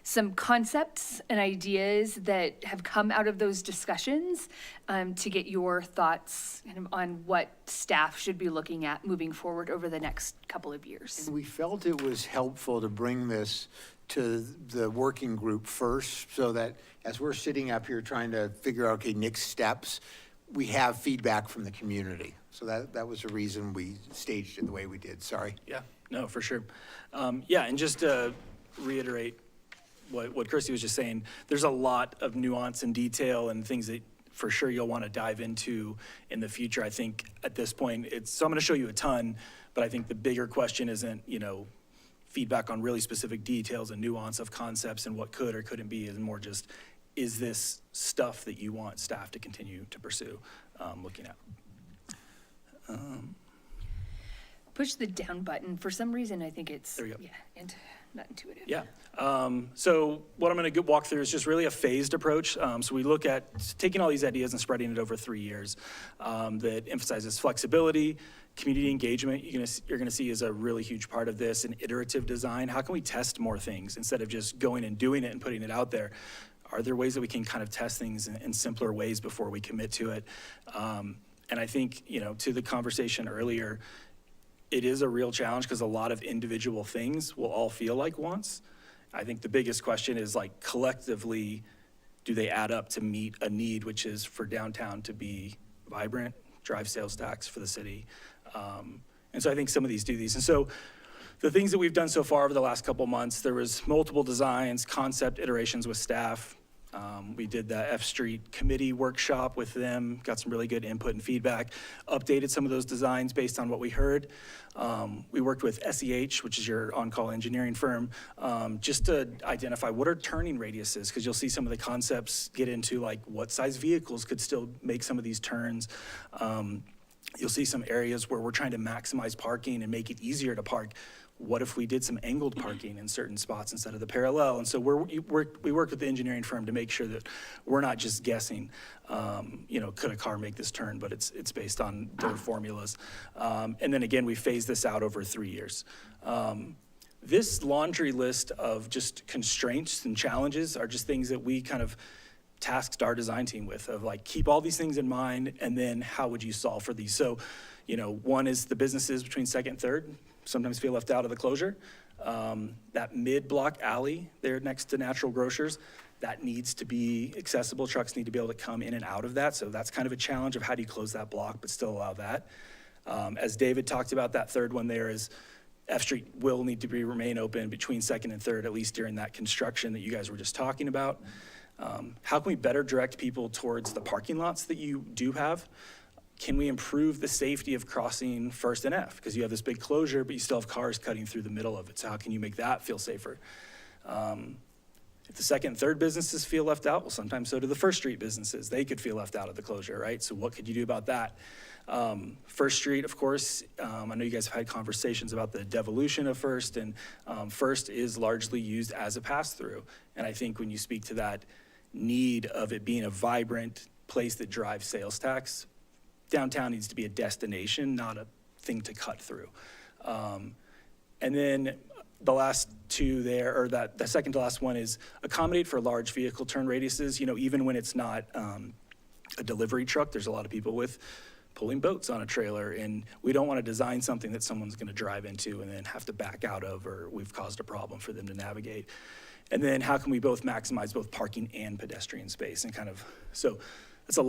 some concepts and ideas that have come out of those discussions to get your thoughts kind of on what staff should be looking at moving forward over the next couple of years. And we felt it was helpful to bring this to the working group first, so that as we're sitting up here trying to figure out, okay, next steps, we have feedback from the community. So that was the reason we staged it the way we did. Sorry. Yeah, no, for sure. Yeah, and just to reiterate what Christy was just saying, there's a lot of nuance and detail and things that for sure you'll want to dive into in the future. I think at this point, so I'm going to show you a ton, but I think the bigger question isn't, you know, feedback on really specific details and nuance of concepts and what could or couldn't be, and more just, is this stuff that you want staff to continue to pursue looking at? Push the down button. For some reason, I think it's, There you go. yeah, and not intuitive. Yeah. So what I'm going to walk through is just really a phased approach. So we look at taking all these ideas and spreading it over 3 years that emphasizes flexibility, community engagement. You're going to see is a really huge part of this, and iterative design. How can we test more things instead of just going and doing it and putting it out there? Are there ways that we can kind of test things in simpler ways before we commit to it? And I think, you know, to the conversation earlier, it is a real challenge because a lot of individual things will all feel like wants. I think the biggest question is, like, collectively, do they add up to meet a need, which is for downtown to be vibrant, drive sales tax for the city? And so I think some of these do these. And so the things that we've done so far over the last couple months, there was multiple designs, concept iterations with staff. We did the F Street Committee workshop with them, got some really good input and feedback, updated some of those designs based on what we heard. We worked with SEH, which is your on-call engineering firm, just to identify what are turning radiuses, because you'll see some of the concepts get into like what size vehicles could still make some of these turns. You'll see some areas where we're trying to maximize parking and make it easier to park. What if we did some angled parking in certain spots instead of the parallel? And so we work with the engineering firm to make sure that we're not just guessing, could a car make this turn, but it's based on their formulas. And then again, we phase this out over 3 years. This laundry list of just constraints and challenges are just things that we kind of tasked our design team with, of like, keep all these things in mind, and then how would you solve for these? So, one is the businesses between Second and Third sometimes feel left out of the closure. That mid-block alley there next to Natural Grocers, that needs to be accessible. Trucks need to be able to come in and out of that. So that's kind of a challenge of how do you close that block but still allow that. As David talked about, that third one there is F Street will need to remain open between Second and Third, at least during that construction that you guys were just talking about. How can we better direct people towards the parking lots that you do have? Can we improve the safety of crossing First and F? Because you have this big closure, but you still have cars cutting through the middle of it. So how can you make that feel safer? If the Second and Third businesses feel left out, well, sometimes so do the First Street businesses. They could feel left out of the closure, right? So what could you do about that? First Street, of course, I know you guys have had conversations about the devolution of First, and First is largely used as a pass-through. And I think when you speak to that need of it being a vibrant place that drives sales tax, downtown needs to be a destination, not a thing to cut through. And then the last two there, or the second to last one, is accommodate for large vehicle turn radiuses. Even when it's not a delivery truck, there's a lot of people with pulling boats on a trailer, and we don't want to design something that someone's going to drive into and then have to back out of, or we've caused a problem for them to navigate. And then how can we both maximize both parking and pedestrian space, and so that's a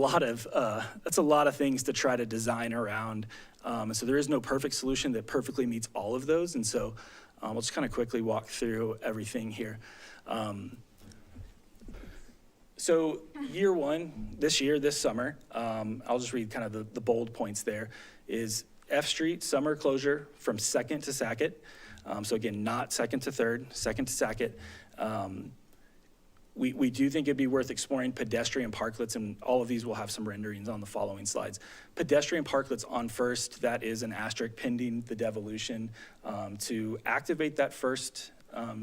lot of things to try to design around. And so there is no perfect solution that perfectly meets all of those. And so we'll just kind of quickly walk through everything here. So year one, this summer, I'll just read kind of the bold points there, is F Street summer closure from Second to Sackett. So again, not Second to Third, Second to Sackett. We do think it'd be worth exploring pedestrian parklets, and all of these will have some renderings on the following slides. Pedestrian parklets on First, that is an asterisk pending the devolution, to activate that First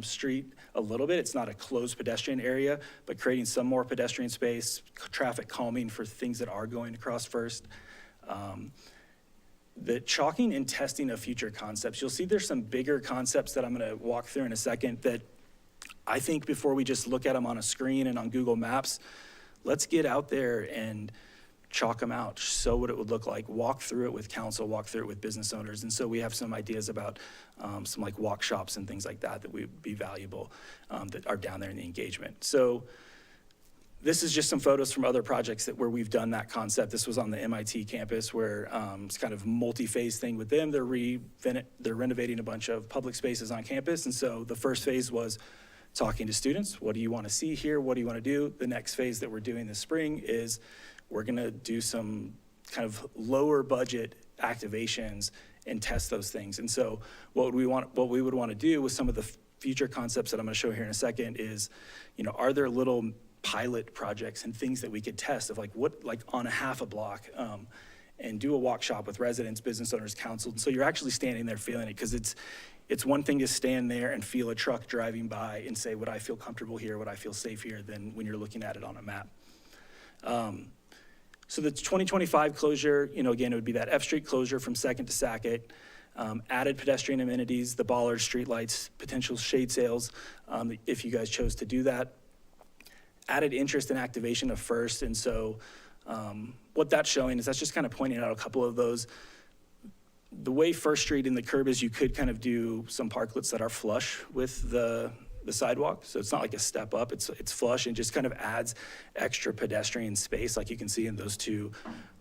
street a little bit. It's not a closed pedestrian area, but creating some more pedestrian space, traffic calming for things that are going across First. The chalking and testing of future concepts. You'll see there's some bigger concepts that I'm going to walk through in a second that I think before we just look at them on a screen and on Google Maps, let's get out there and chalk them out, show what it would look like, walk through it with council, walk through it with business owners. And so we have some ideas about some like walk shops and things like that would be valuable, that are down there in the engagement. So this is just some photos from other projects where we've done that concept. This was on the MIT campus where it's kind of a multi-phase thing with them. They're renovating a bunch of public spaces on campus. And so the first phase was talking to students. What do you want to see here? What do you want to do? The next phase that we're doing this spring is we're going to do some kind of lower budget activations and test those things. And so what we would want to do with some of the future concepts that I'm going to show here in a second is, are there little pilot projects and things that we could test of like on a half a block, and do a walk shop with residents, business owners, council. And so you're actually standing there feeling it, because it's one thing to stand there and feel a truck driving by and say, would I feel comfortable here? Would I feel safe here? Than when you're looking at it on a map. So the 2025 closure, again, it would be that F Street closure from Second to Sackett, added pedestrian amenities, the bollards, street lights, potential shade sails, if you guys chose to do that. Added interest and activation of First. And so what that's showing is that's just kind of pointing out a couple of those. The way First Street and the curb is, you could kind of do some parklets that are flush with the sidewalk. So it's not like a step up, it's flush and just kind of adds extra pedestrian space. Like you can see in those two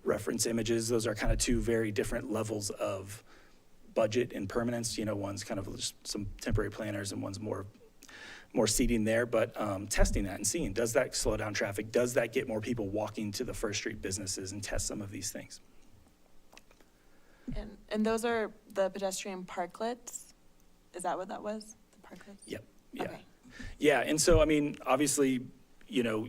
reference images, those are kind of two very different levels of budget and permanence. One's kind of just some temporary planners and one's more more seating there, but testing that and seeing, does that slow down traffic? Does that get more people walking to the First Street businesses, and test some of these things? And those are the pedestrian parklets? Is that what that was? The parklets? Yep, yeah. Okay. Yeah, and so, I mean, obviously, you know,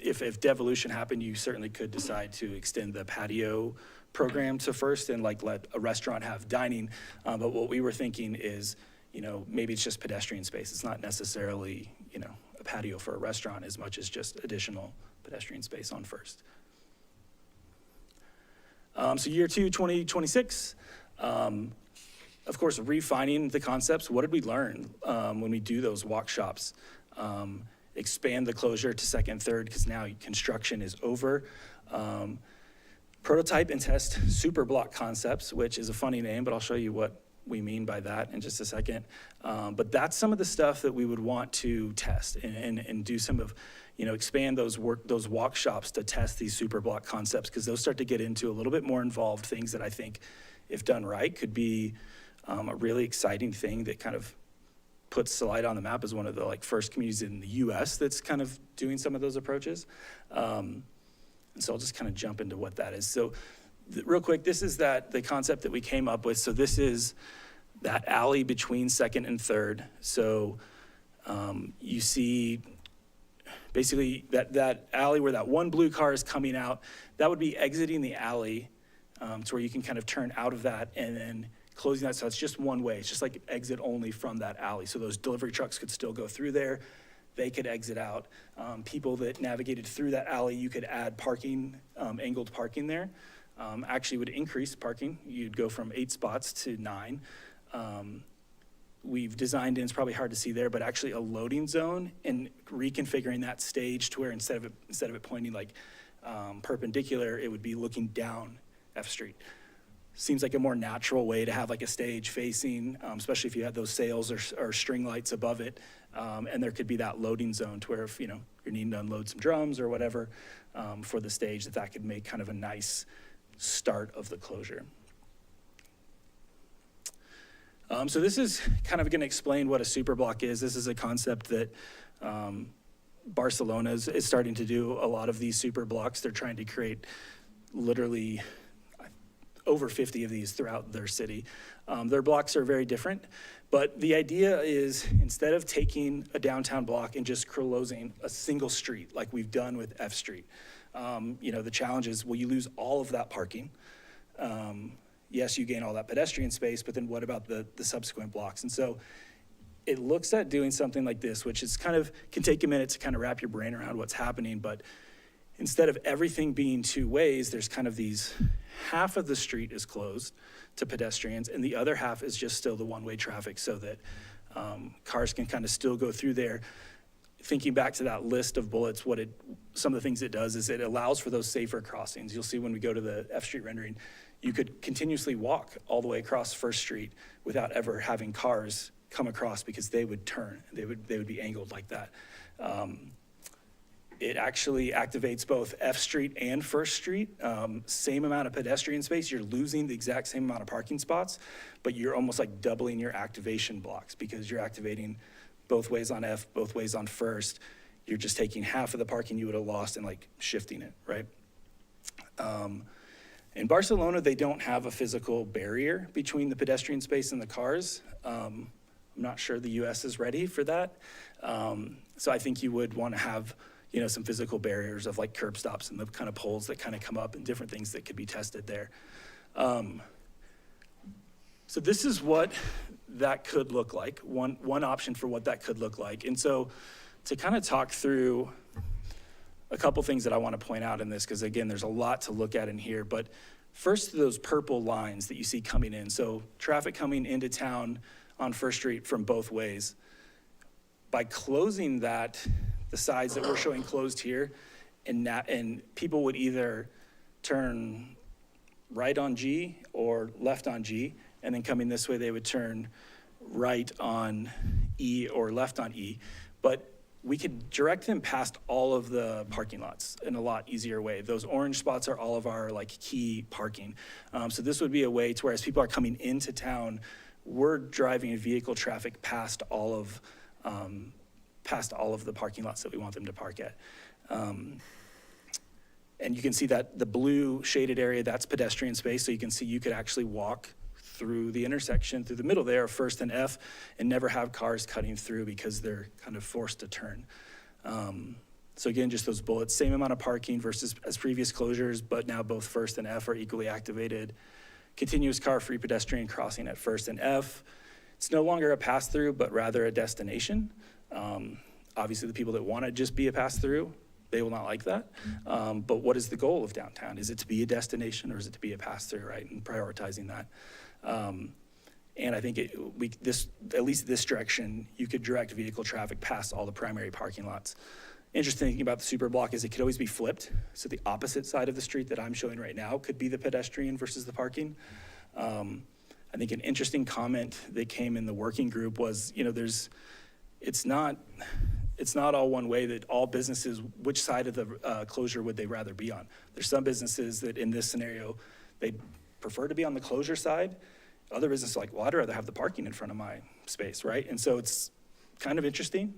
if devolution happened, you certainly could decide to extend the patio program to First and like let a restaurant have dining. But what we were thinking is, you know, maybe it's just pedestrian space. It's not necessarily, you know, a patio for a restaurant as much as just additional pedestrian space on First. So year 2, 2026, of course, refining the concepts. What did we learn when we do those walk shops? Expand the closure to second, third, because now construction is over. Prototype and test super block concepts, which is a funny name, but I'll show you what we mean by that in just a second. But that's some of the stuff that we would want to test and do some of, you know, expand those walk shops to test these super block concepts, because those start to get into a little bit more involved things that I think, if done right, could be a really exciting thing that kind of puts Salida on the map as one of the like first communities in the US that's kind of doing some of those approaches. And so I'll just kind of jump into what that is. So real quick, this is the concept that we came up with. So this is that alley between second and third. So you see basically that alley where that one blue car is coming out, that would be exiting the alley to where you can kind of turn out of that and then closing that. So it's just one way. It's just like exit only from that alley. So those delivery trucks could still go through there. They could exit out. People that navigated through that alley, you could add parking, angled parking there. Actually would increase parking. You'd go from 8 spots to 9. We've designed in, it's probably hard to see there, but actually a loading zone and reconfiguring that stage to where instead of it pointing like perpendicular, it would be looking down F Street. Seems like a more natural way to have like a stage facing, especially if you had those sails or string lights above it. And there could be that loading zone to where if, you know, you're needing to unload some drums or whatever for the stage, that could make kind of a nice start of the closure. So this is kind of gonna explain what a super block is. This is a concept that Barcelona is starting to do a lot of these super blocks. They're trying to create literally over 50 of these throughout their city. Their blocks are very different, but the idea is instead of taking a downtown block and just closing a single street like we've done with F Street, you know, the challenge is, will you lose all of that parking? Yes, you gain all that pedestrian space, but then what about the subsequent blocks? And so it looks at doing something like this, which is kind of, can take a minute to kind of wrap your brain around what's happening, but instead of everything being 2 ways, there's kind of these, half of the street is closed to pedestrians and the other half is just still the one-way traffic so that cars can kind of still go through there. Thinking back to that list of bullets, some of the things it does is it allows for those safer crossings. You'll see when we go to the F Street rendering, you could continuously walk all the way across First Street without ever having cars come across because they would turn, they would be angled like that. It actually activates both F Street and First Street. Same amount of pedestrian space. You're losing the exact same amount of parking spots, but you're almost like doubling your activation blocks because you're activating both ways on F, both ways on First. You're just taking half of the parking you would have lost and like shifting it, right? In Barcelona, they don't have a physical barrier between the pedestrian space and the cars. I'm not sure the US is ready for that. So I think you would want to have, you know, some physical barriers of like curb stops and the kind of poles that kind of come up and different things that could be tested there. So this is what that could look like, one option for what that could look like. And so to kind of talk through a couple things that I want to point out in this, because again, there's a lot to look at in here, but first those purple lines that you see coming in. So traffic coming into town on First Street from both ways. By closing that, the sides that we're showing closed here, and people would either turn right on G or left on G, and then coming this way, they would turn right on E or left on E. But we could direct them past all of the parking lots in a lot easier way. Those orange spots are all of our like key parking. So this would be a way to where as people are coming into town, we're driving vehicle traffic past all of past all of the parking lots that we want them to park at. And you can see that the blue shaded area, that's pedestrian space. So you can see you could actually walk through the intersection, through the middle there of First and F, and never have cars cutting through because they're kind of forced to turn. So again, just those bullets, same amount of parking versus as previous closures, but now both First and F are equally activated. Continuous car-free pedestrian crossing at First and F. It's no longer a pass-through, but rather a destination. Obviously, the people that want to just be a pass-through, they will not like that. But what is the goal of downtown? Is it to be a destination or is it to be a pass-through, right? And prioritizing that. And I think at least this direction, you could direct vehicle traffic past all the primary parking lots. Interesting thing about the super block is it could always be flipped. So the opposite side of the street that I'm showing right now could be the pedestrian versus the parking. I think an interesting comment that came in the working group was, it's not all one way that all businesses, which side of the closure would they rather be on? There's some businesses that in this scenario, they prefer to be on the closure side. Other businesses are like, well, I'd rather have the parking in front of my space, right? And so it's kind of interesting.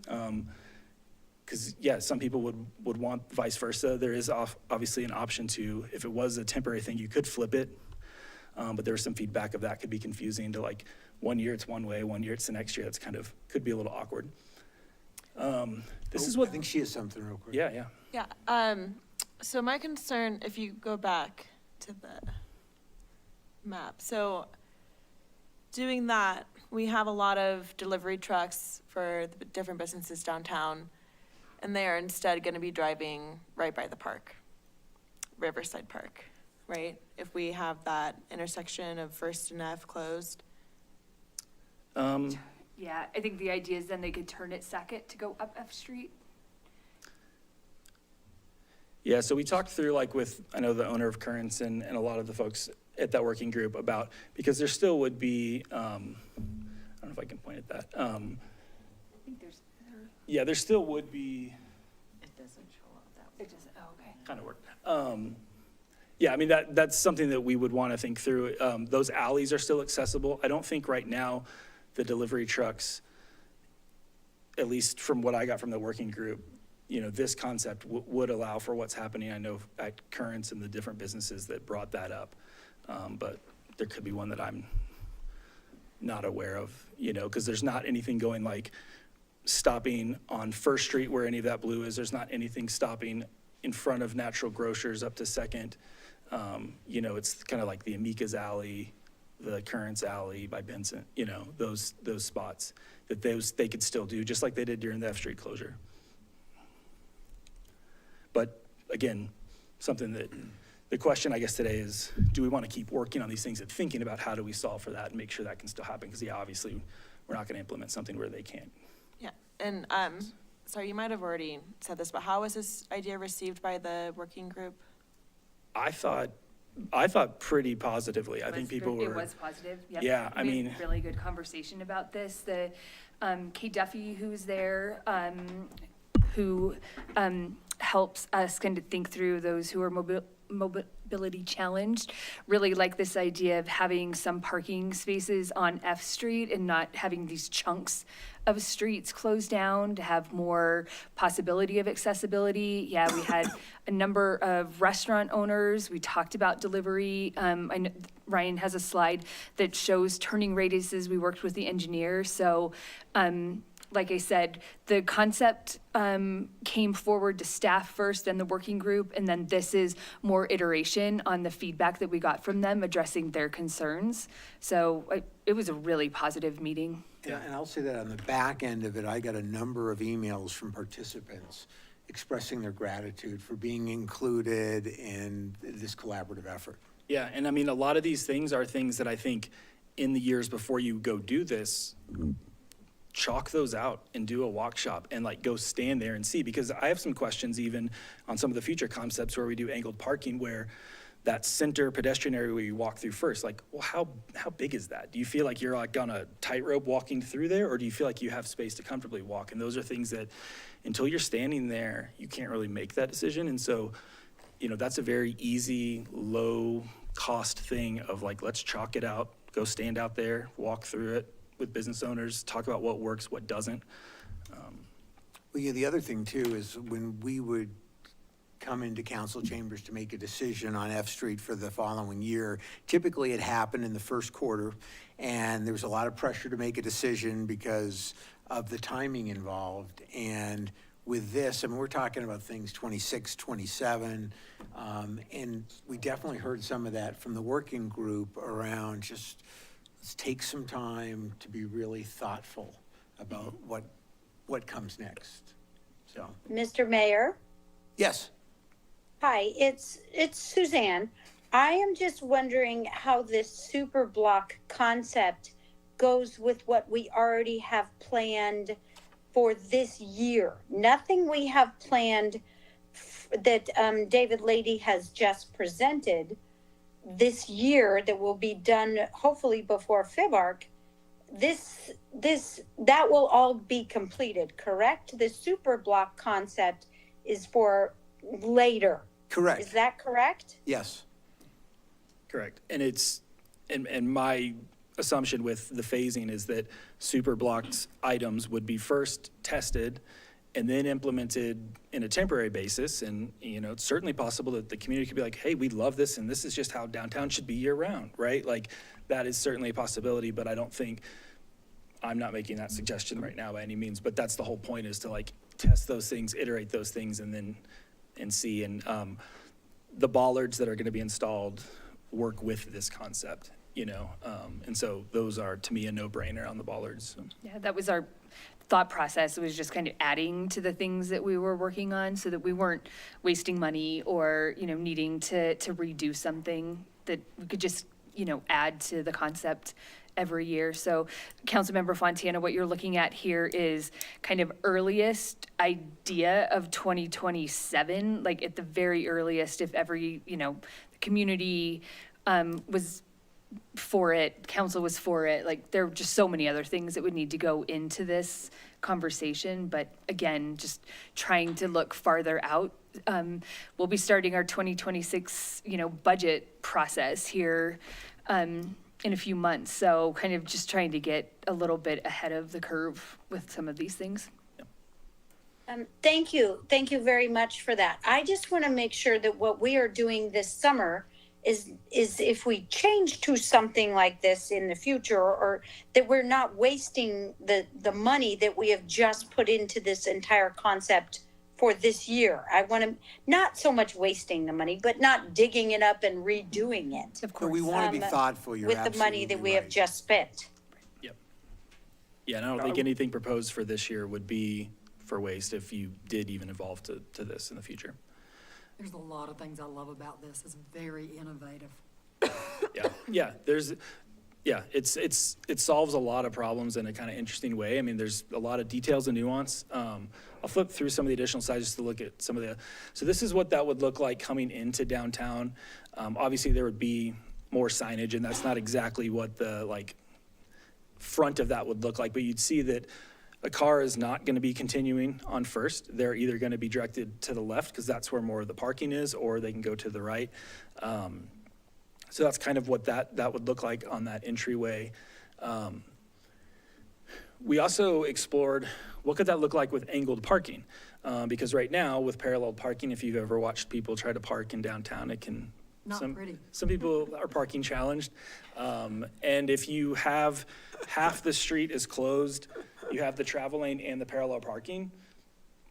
Because yeah, some people would want vice versa. There is obviously an option to, if it was a temporary thing, you could flip it. But there was some feedback of that could be confusing to like 1 year it's one way, 1 year it's the next year. That's could be a little awkward. This is what I think she has something real quick. Yeah. Yeah, so my concern, if you go back to the map, so doing that, we have a lot of delivery trucks for the different businesses downtown, and they are instead gonna be driving right by the park, Riverside Park, right? If we have that intersection of First and F closed. Yeah, I think the idea is then they could turn at Second to go up F Street. Yeah, so we talked through I know the owner of Currents and a lot of the folks at that working group about, because there still would be, I don't know if I can point at that. I think Yeah, there still would be. It doesn't show up that way. it doesn't, oh, okay. Kind of work. Yeah, I mean, that's something that we would want to think through. Those alleys are still accessible. I don't think right now the delivery trucks, at least from what I got from the working group, this concept would allow for what's happening. I know at Currents and the different businesses that brought that up. But there could be one that I'm not aware of, because there's not anything going like stopping on First Street where any of that blue is. There's not anything stopping in front of Natural Grocers up to Second. It's kind of like the Amika's Alley, the Currents Alley by Benson, those spots that they could still do, just like they did during the F Street closure. But again, something that the question I guess today is, do we want to keep working on these things and thinking about how do we solve for that and make sure that can still happen? Because yeah, obviously we're not going to implement something where they can't. Yeah, and sorry, you might have already said this, but how was this idea received by the working group? I thought pretty positively. I think people were. It was positive. Yep. Yeah, We had really good conversation about this. The Kate Duffy, who's there, who helps us kind of think through those who are mobility challenged, really like this idea of having some parking spaces on F Street and not having these chunks of streets closed down to have more possibility of accessibility. Yeah, we had a number of restaurant owners. We talked about delivery. I know Ryan has a slide that shows turning radiuses. We worked with the engineer. So, like I said, the concept came forward to staff first and the working group, and then this is more iteration on the feedback that we got from them addressing their concerns. So it was a really positive meeting. Yeah, and I'll say that on the back end of it, I got a number of emails from participants expressing their gratitude for being included in this collaborative effort. Yeah, and I mean, a lot of these things are things that I think in the years before you go do this, chalk those out and do a walk shop and go stand there and see, because I have some questions even on some of the future concepts where we do angled parking, where that center pedestrian area where you walk through first, well, how big is that? Do you feel like you're on a tightrope walking through there, or do you feel like you have space to comfortably walk? And those are things that until you're standing there, you can't really make that decision. And so, that's a very easy, low cost thing of let's chalk it out, go stand out there, walk through it with business owners, talk about what works, what doesn't. Well, yeah, the other thing too is when we would come into council chambers to make a decision on F Street for the following year, typically it happened in the first quarter, and there was a lot of pressure to make a decision because of the timing involved. And with this, I mean, we're talking about things 26, 27, and we definitely heard some of that from the working group around just, let's take some time to be really thoughtful about what comes next, so. Mr. Mayor? Yes. Hi, it's Suzanne. I am just wondering how this super block concept goes with what we already have planned for this year. Nothing we have planned that David Lady has just presented this year that will be done hopefully before FIBARC. That will all be completed, correct? The super block concept is for later. Correct. Is that correct? Yes. Correct. And it's, and my assumption with the phasing is that super blocked items would be first tested and then implemented in a temporary basis. And, you know, it's certainly possible that the community could be like, hey, we love this, and this is just how downtown should be year round, right? Like, that is certainly a possibility, but I don't think, I'm not making that suggestion right now by any means, but that's the whole point, is to like test those things, iterate those things, and then, and see. And the bollards that are gonna be installed work with this concept, you know? And so those are, to me, a no-brainer on the bollards. So. Yeah, that was our thought process, was just kind of adding to the things that we were working on so that we weren't wasting money or, you know, needing to redo something, that we could just, you know, add to the concept every year. So Councilmember Fontana, what you're looking at here is kind of earliest idea of 2027, like at the very earliest, if every, you know, the community was for it, council was for it, like there are just so many other things that would need to go into this conversation. But again, just trying to look farther out. We'll be starting our 2026, you know, budget process here in a few months. So kind of just trying to get a little bit ahead of the curve with some of these things. Thank you. Thank you very much for that. I just want to make sure that what we are doing this summer is if we change to something like this in the future, or that we're not wasting the money that we have just put into this entire concept for this year. I want to, not so much wasting the money, but not digging it up and redoing it. Of But course. we want to be thoughtful, you're With the money that we have just spent. Yep. Yeah, and I don't think anything proposed for this year would be for waste if you did even evolve to this in the future. There's a lot of things I love about this. It's very innovative. Yeah, it solves a lot of problems in a kind of interesting way. I mean, there's a lot of details and nuance. I'll flip through some of the additional slides just to look at some of the, so this is what that would look like coming into downtown. Obviously there would be more signage, and that's not exactly what the like front of that would look like, but you'd see that a car is not going to be continuing on First. They're either going to be directed to the left because that's where more of the parking is, or they can go to the right. So that's kind of what that would look like on that entryway. We also explored what could that look like with angled parking, because right now with parallel parking, if you've ever watched people try to park in downtown, it can Not pretty. Some people are parking challenged, and if you have half the street is closed, you have the travel lane and the parallel parking.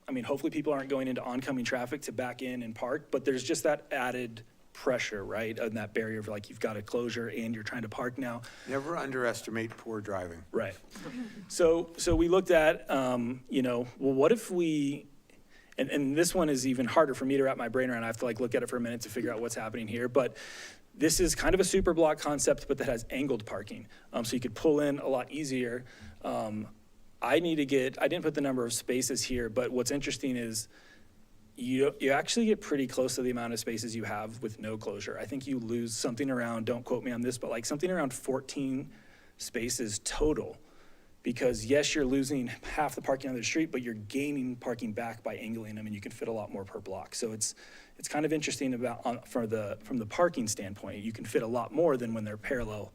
I mean, hopefully people aren't going into oncoming traffic to back in and park, but there's just that added pressure, right? And that barrier of like, you've got a closure and you're trying to park now. Never underestimate poor driving. Right. So we looked at, you know, well, what if we, and this one is even harder for me to wrap my brain around. I have to like look at it for a minute to figure out what's happening here. But this is kind of a super block concept, but that has angled parking. So you could pull in a lot easier. I didn't put the number of spaces here, but what's interesting is you actually get pretty close to the amount of spaces you have with no closure. I think you lose something around, don't quote me on this, but like something around 14 spaces total. Because yes, you're losing half the parking on the street, but you're gaining parking back by angling them, and you can fit a lot more per block. So it's kind of interesting about from the parking standpoint. You can fit a lot more than when they're parallel.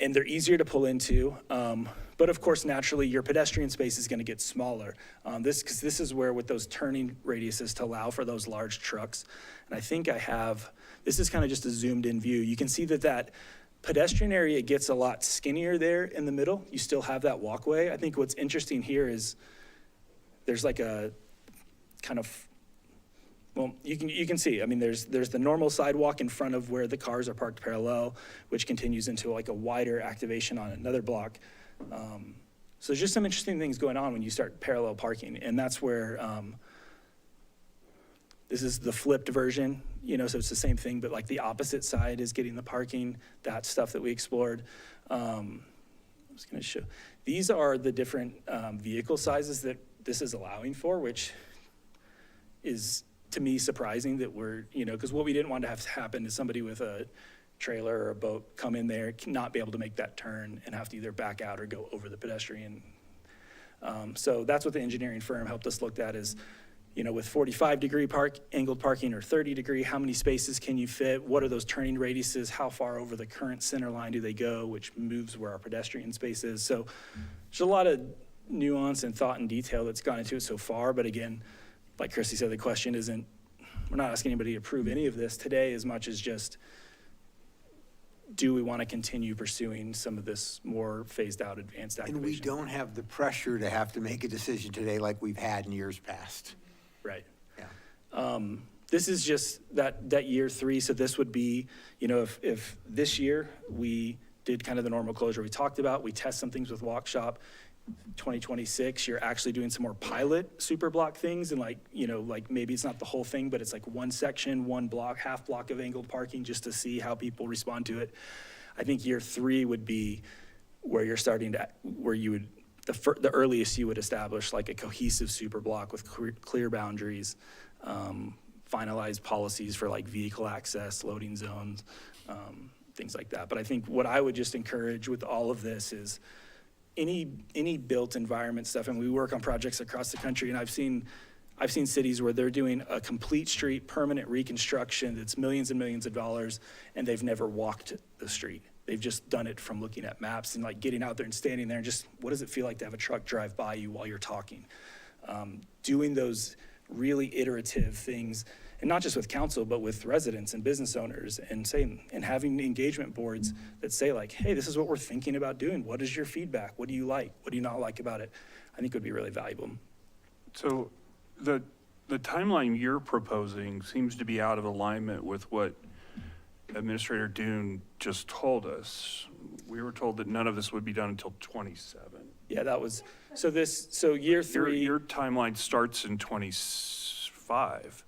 and they're easier to pull into. But of course, naturally, your pedestrian space is going to get smaller. Because this is where with those turning radiuses to allow for those large trucks. And I think this is kind of just a zoomed in view. You can see that pedestrian area gets a lot skinnier there in the middle. You still have that walkway. I think what's interesting here is there's like a kind of, well, you can see, I mean, there's the normal sidewalk in front of where the cars are parked parallel, which continues into like a wider activation on another block. So there's just some interesting things going on when you start parallel parking, and that's where, this is the flipped version, so it's the same thing, but like the opposite side is getting the parking, that stuff that we explored. I was gonna show, these are the different vehicle sizes that this is allowing for, which is, to me, surprising that we're, because what we didn't want to have to happen is somebody with a trailer or a boat come in there, not be able to make that turn and have to either back out or go over the pedestrian. So that's what the engineering firm helped us look at is, with 45-degree angled parking or 30-degree, how many spaces can you fit? What are those turning radiuses? How far over the current center line do they go, which moves where our pedestrian space is? So there's a lot of nuance and thought and detail that's gone into it so far. But again, like Christy said, the question isn't, we're not asking anybody to approve any of this today as much as just, do we want to continue pursuing some of this more phased out advanced activation? And we don't have the pressure to have to make a decision today like we've had in years past. Right. Yeah. This is just that year 3. So this would be, if this year we did kind of the normal closure we talked about, we test some things with Walk Shop. 2026, you're actually doing some more pilot super block things, and like maybe it's not the whole thing, but it's like one section, one block, half block of angled parking just to see how people respond to it. I think year 3 would be where you're starting to, where you would, the earliest you would establish like a cohesive super block with clear boundaries, finalize policies for like vehicle access, loading zones, things like that. But I think what I would just encourage with all of this is any built environment stuff, and we work on projects across the country, and I've seen cities where they're doing a complete street permanent reconstruction that's millions and millions of dollars, and they've never walked the street. They've just done it from looking at maps and like getting out there and standing there and just, what does it feel like to have a truck drive by you while you're talking? Doing those really iterative things, and not just with council, but with residents and business owners, and having engagement boards that say like, hey, this is what we're thinking about doing. What is your feedback? What do you like? What do you not like about it? I think would be really valuable. So the timeline you're proposing seems to be out of alignment with what Administrator Dune just told us. We were told that none of this would be done until 27. Yeah, that was, so year 3. Your timeline starts in 25.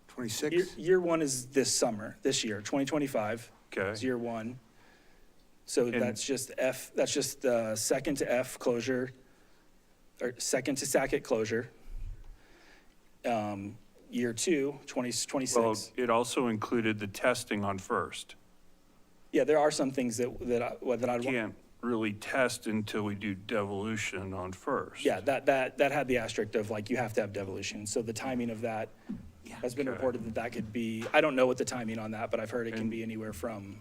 26? Year 1 is this year, 2025. Okay. Is year 1. So that's just second to F closure, or second to Sackett closure. Year 2, 2026. Well, it also included the testing on First. Yeah, there are some things that I'd want. Can't really test until we do devolution on First. Yeah, that had the asterisk of like, you have to have devolution. So the timing of that has been Okay. reported that could be, I don't know what the timing on that, but I've heard it can be anywhere from.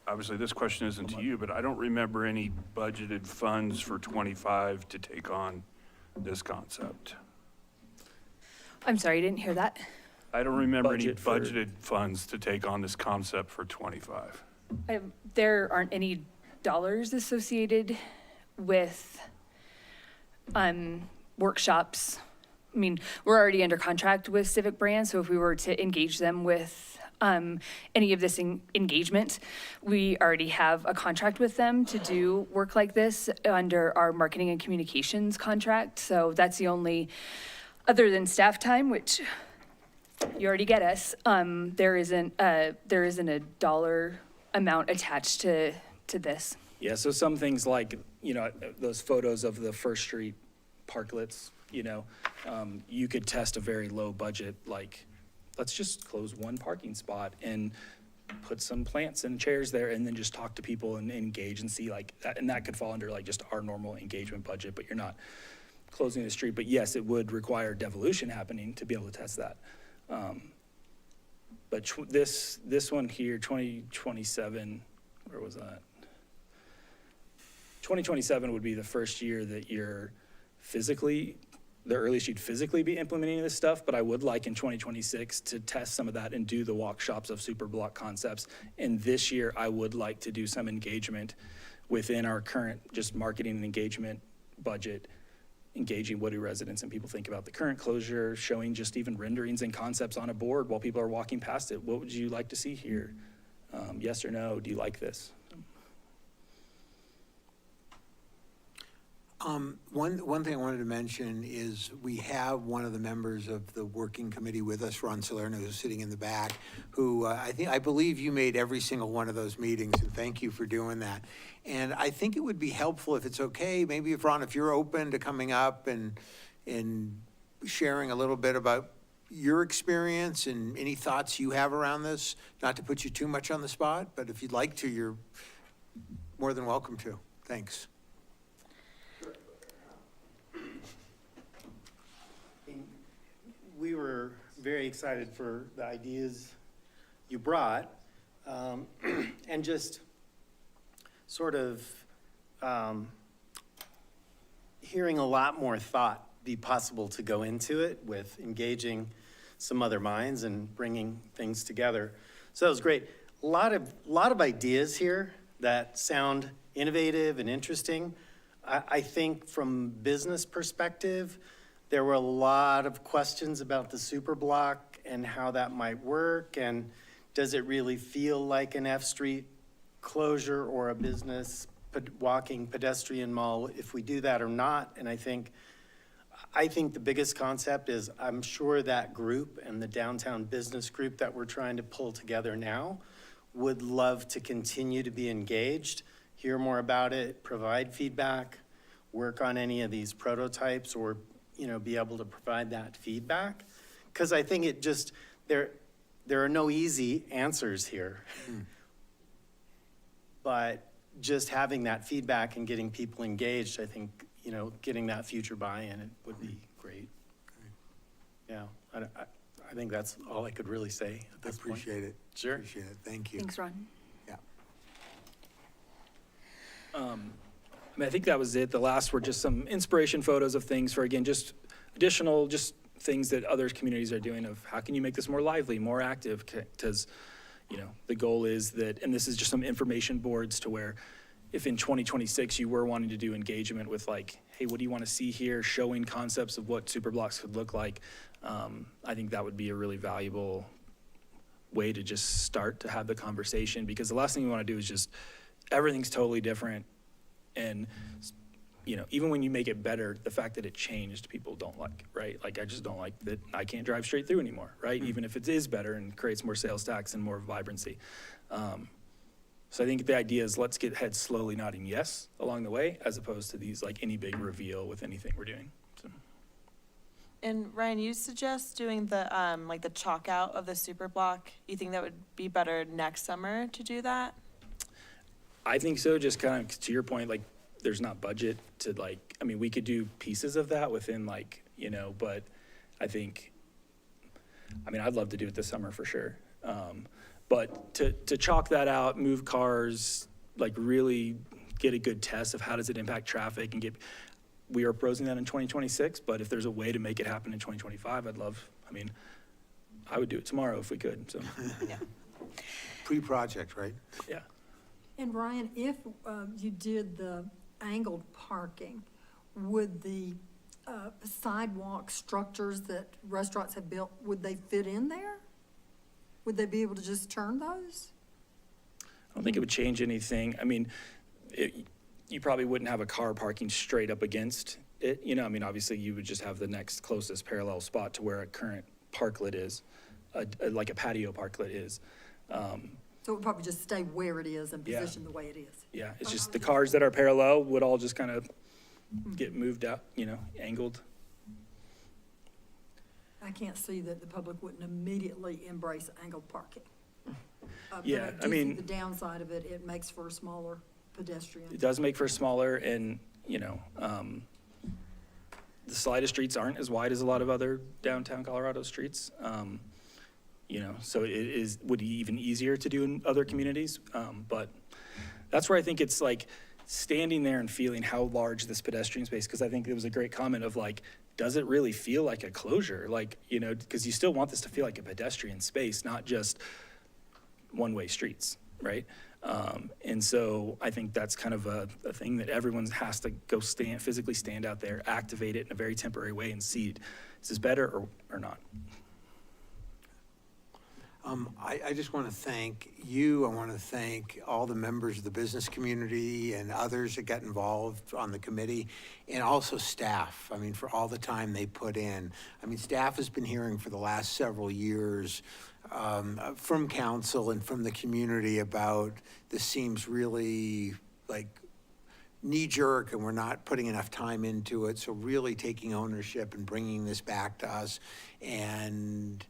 Obviously, this question isn't to you, but I don't remember any budgeted funds for 25 to take on this concept. I'm sorry, I didn't hear that. I don't remember any Budget for- budgeted funds to take on this concept for 25. There aren't any dollars associated with workshops. I mean, we're already under contract with Civic Brand, so if we were to engage them with any of this engagement, we already have a contract with them to do work like this under our marketing and communications contract. So that's the only, other than staff time, which you already get us, there isn't a dollar amount attached to this. Yeah, so some things like, those photos of the First Street parklets, you could test a very low budget, like, let's just close one parking spot and put some plants and chairs there and then just talk to people and engage and see like that. And that could fall under like just our normal engagement budget, but you're not closing the street. But yes, it would require devolution happening to be able to test that. But this one here, 2027, where was that? 2027 would be the first year that you're physically, the earliest you'd physically be implementing this stuff, but I would like in 2026 to test some of that and do the walk shops of super block concepts. And this year, I would like to do some engagement within our current just marketing and engagement budget, engaging what do residents and people think about the current closure, showing just even renderings and concepts on a board while people are walking past it. What would you like to see here? Yes or no, do you like this? One thing I wanted to mention is we have one of the members of the working committee with us, Ron Salerno, who's sitting in the back, who I believe you made every single one of those meetings, and thank you for doing that. And I think it would be helpful, if it's okay, maybe if, Ron, if you're open to coming up and sharing a little bit about your experience and any thoughts you have around this, not to put you too much on the spot, but if you'd like to, you're more than welcome to. Thanks. We were very excited for the ideas you brought, and just sort of hearing a lot more thought be possible to go into it with engaging some other minds and bringing things together. So that was great. A lot of ideas here that sound innovative and interesting. I think from business perspective, there were a lot of questions about the super block and how that might work, and does it really feel like an F Street closure or a business walking pedestrian mall if we do that or not? And I think the biggest concept is, I'm sure that group and the downtown business group that we're trying to pull together now would love to continue to be engaged, hear more about it, provide feedback, work on any of these prototypes, or be able to provide that feedback. Because I think it just, there are no easy answers here. But just having that feedback and getting people engaged, I think, getting that future buy-in, it would be great. Yeah, I think that's all I could really say at this point. I appreciate it. Sure. Appreciate it. Thank you. Thanks, Ron. Yeah. I think that was it. The last were just some inspiration photos of things for, again, just additional, just things that other communities are doing of how can you make this more lively, more active? Because, the goal is that, and this is just some information boards to where if in 2026 you were wanting to do engagement with like, hey, what do you want to see here? Showing concepts of what super blocks could look like. I think that would be a really valuable way to just start to have the conversation, because the last thing you want to do is just, everything's totally different. And, even when you make it better, the fact that it changed, people don't like, right? Like, I just don't like that I can't drive straight through anymore, right? Even if it is better and creates more sales tax and more vibrancy. So I think the idea is let's get heads slowly nodding yes along the way, as opposed to these, like, any big reveal with anything we're doing. So. And Ryan, you suggest doing the, like the chalk out of the super block. You think that would be better next summer to do that? I think so, just kind of to your point, like, there's not budget to we could do pieces of that within but I think, I'd love to do it this summer for sure. But to chalk that out, move cars, really get a good test of how does it impact traffic and we are proposing that in 2026, but if there's a way to make it happen in 2025, I would do it tomorrow if we could, so. Yeah. Pre-project, right? Yeah. And Ryan, if you did the angled parking, would the sidewalk structures that restaurants have built, would they fit in there? Would they be able to just turn those? I don't think it would change anything. You probably wouldn't have a car parking straight up against it. Obviously you would just have the next closest parallel spot to where a current parklet is, like a patio parklet is. So it would probably just stay where it is and position the way it is. Yeah, it's just the cars that are parallel would all just kind of get moved out, angled. I can't see that the public wouldn't immediately embrace angled parking. Yeah, but I do see the downside of it, it makes for a smaller pedestrian. It does make for smaller, and, the Salida streets aren't as wide as a lot of other downtown Colorado streets. So would be even easier to do in other communities. But that's where I think it's like standing there and feeling how large this pedestrian space, because I think it was a great comment of like, does it really feel like a closure? Like, you know, because you still want this to feel like a pedestrian space, not just one-way streets, right? And so I think that's kind of a thing that everyone has to go physically stand out there, activate it in a very temporary way and see, is this better or not? I just want to thank you. I want to thank all the members of the business community and others that got involved on the committee, and also staff. I mean, for all the time they put in. I mean, staff has been hearing for the last several years from council and from the community about this seems really like knee-jerk and we're not putting enough time into it. So really taking ownership and bringing this back to us. And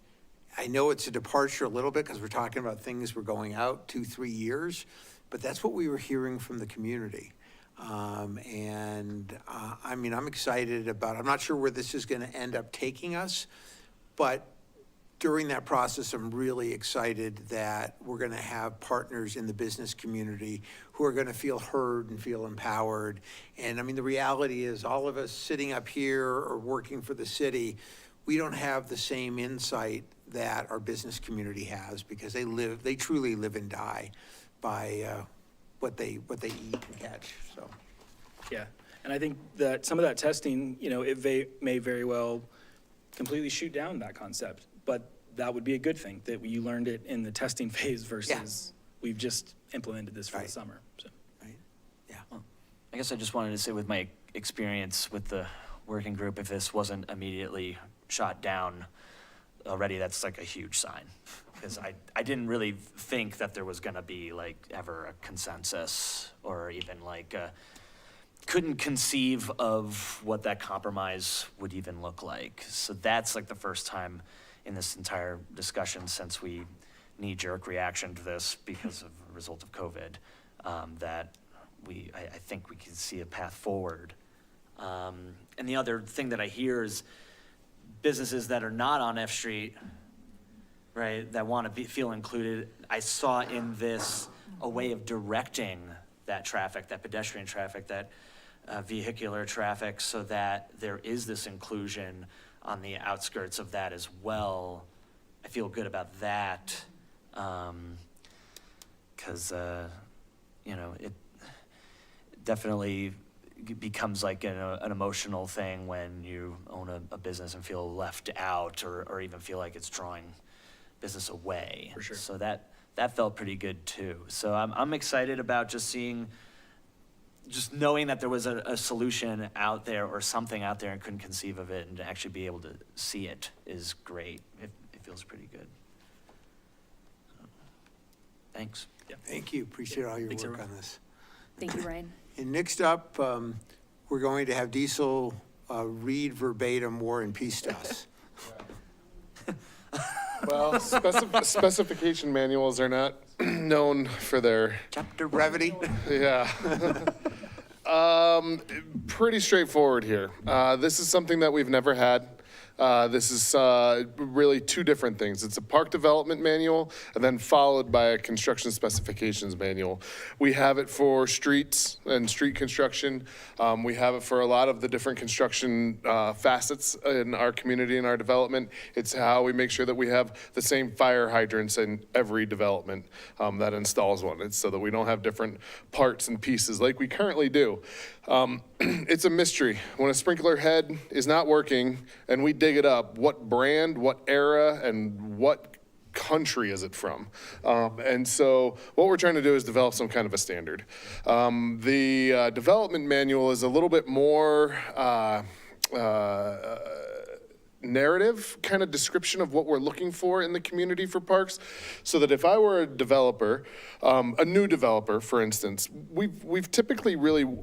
I know it's a departure a little bit because we're talking about things we're going out 2-3 years, but that's what we were hearing from the community. I mean, I'm excited about, I'm not sure where this is going to end up taking us, but during that process, I'm really excited that we're going to have partners in the business community who are going to feel heard and feel empowered. And I mean, the reality is all of us sitting up here or working for the city, we don't have the same insight that our business community has because they truly live and die by what they eat and catch, so. Yeah, and I think that some of that testing, you know, may very well completely shoot down that concept, but that would be a good thing, that you learned it in the testing phase versus we've just implemented this for the summer, so. Right, yeah. I guess I just wanted to say with my experience with the working group, if this wasn't immediately shot down already, that's like a huge sign. Because I didn't really think that there was gonna be like ever a consensus or even like couldn't conceive of what that compromise would even look like. So that's like the first time in this entire discussion since we knee-jerk reaction to this because of a result of COVID, that I think we can see a path forward. And the other thing that I hear is businesses that are not on F Street, right, that want to feel included. I saw in this a way of directing that traffic, that pedestrian traffic, that vehicular traffic, so that there is this inclusion on the outskirts of that as well. I feel good about that, because you know, it definitely becomes like an emotional thing when you own a business and feel left out or even feel like it's drawing business away. For sure. So that felt pretty good too. So I'm excited about just knowing that there was a solution out there or something out there and couldn't conceive of it, and to actually be able to see it is great. It feels pretty good. So, thanks. Yeah. Thank you, appreciate all your Thanks, work everyone. on this. Thank you, Ryan. And next up, we're going to have Diesel read verbatim War and Peace to us. Well, specification manuals are not known for their Chapter Brevity? yeah. Pretty straightforward here. This is something that we've never had. This is really two different things. It's a park development manual and then followed by a construction specifications manual. We have it for streets and street construction. We have it for a lot of the different construction facets in our community and our development. It's how we make sure that we have the same fire hydrants in every development that installs one. It's so that we don't have different parts and pieces like we currently do. It's a mystery. When a sprinkler head is not working and we dig it up, what brand, what era, and what country is it from? And so what we're trying to do is develop some kind of a standard. The development manual is a little bit more narrative kind of description of what we're looking for in the community for parks, so that if I were a developer, a new developer, for instance, we've typically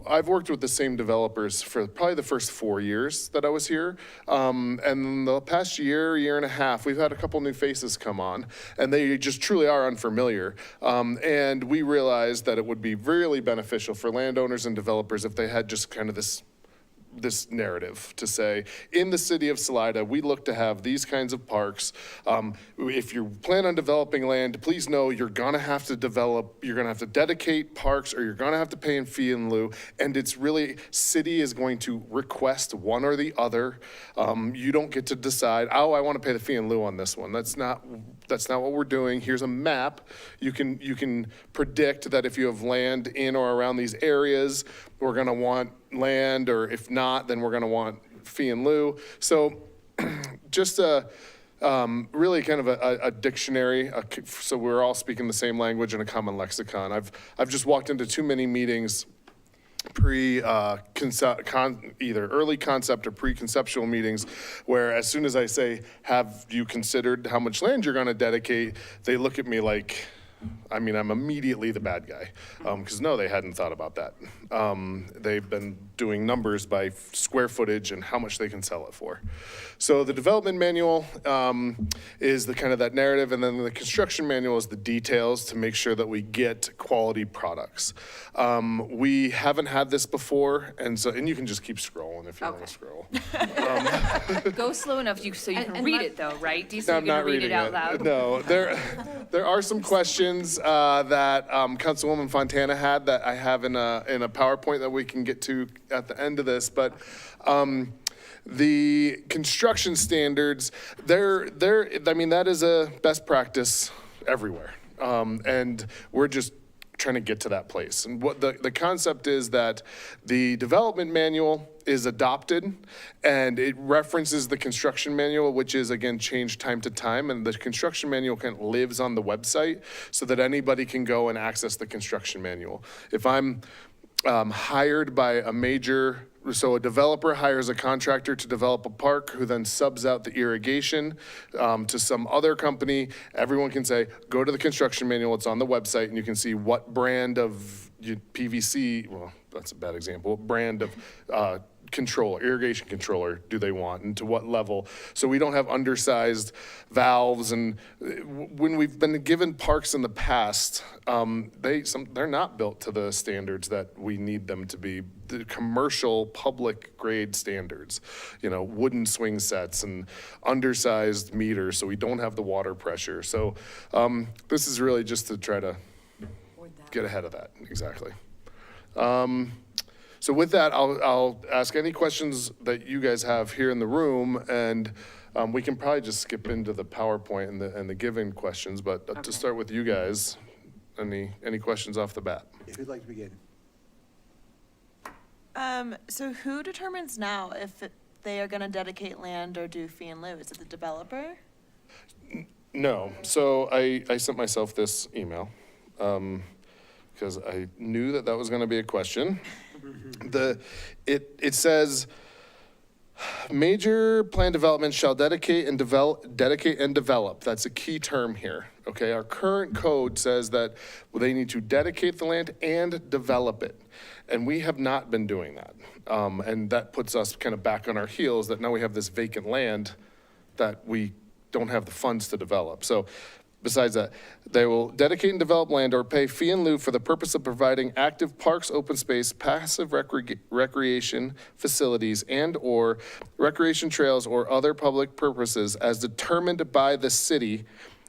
I've worked with the same developers for probably the first 4 years that I was here, and the past year and a half, we've had a couple new faces come on, and they just truly are unfamiliar, and we realized that it would be really beneficial for landowners and developers if they had just kind of this this narrative to say, in the city of Salida, we look to have these kinds of parks. If you plan on developing land, please know you're gonna have to dedicate parks, or you're gonna have to pay in fee in lieu. And it's really, city is going to request one or the other. You don't get to decide, oh, I wanna pay the fee in lieu on this one. That's not what we're doing. Here's a map. You can predict that if you have land in or around these areas, we're gonna want land, or if not, then we're gonna want fee in lieu. So just really kind of a dictionary, so we're all speaking the same language and a common lexicon. I've just walked into too many meetings either early concept or pre-conceptual meetings, where as soon as I say, have you considered how much land you're gonna dedicate, they look at me like, I'm immediately the bad guy, because no, they hadn't thought about that. They've been doing numbers by square footage and how much they can sell it for. So the development manual is the kind of that narrative, and then the construction manual is the details to make sure that we get quality products. We haven't had this before, and you can just keep scrolling if you want to scroll. Go slow enough so you can read it though, right? Do you No, you're I'm gonna not read reading it out loud? No, there are some questions that Councilwoman Fontana had that I have in a PowerPoint that we can get to at the end of this, but the construction standards, that is a best practice everywhere, and we're just trying to get to that place. And what the concept is that the development manual is adopted, and it references the construction manual, which is again changed time to time, and the construction manual kind of lives on the website so that anybody can go and access the construction manual. If I'm hired by a developer hires a contractor to develop a park who then subs out the irrigation to some other company, everyone can say, go to the construction manual, it's on the website, and you can see what brand of PVC, well, that's a bad example, what brand of irrigation controller do they want, and to what level. So we don't have undersized valves, and when we've been given parks in the past, they're not built to the standards that we need them to be, the commercial public grade standards, wooden swing sets and undersized meters, so we don't have the water pressure. So this is really just to try to get ahead of that, exactly. So with that, I'll ask any questions that you guys have here in the room, and we can probably just skip into the PowerPoint and the given questions, but to start with you guys, any questions off the bat? Who'd like to begin? So who determines now if they are gonna dedicate land or do fee in lieu? Is it the developer? No, so I sent myself this email, because I knew that was gonna be a question. It says, major plan development shall dedicate and develop. That's a key term here, okay? Our current code says that they need to dedicate the land and develop it. And we have not been doing that. And that puts us kind of back on our heels, that now we have this vacant land that we don't have the funds to develop. So besides that, they will dedicate and develop land or pay fee in lieu for the purpose of providing active parks, open space, passive recreation facilities, and/or recreation trails or other public purposes as determined by the city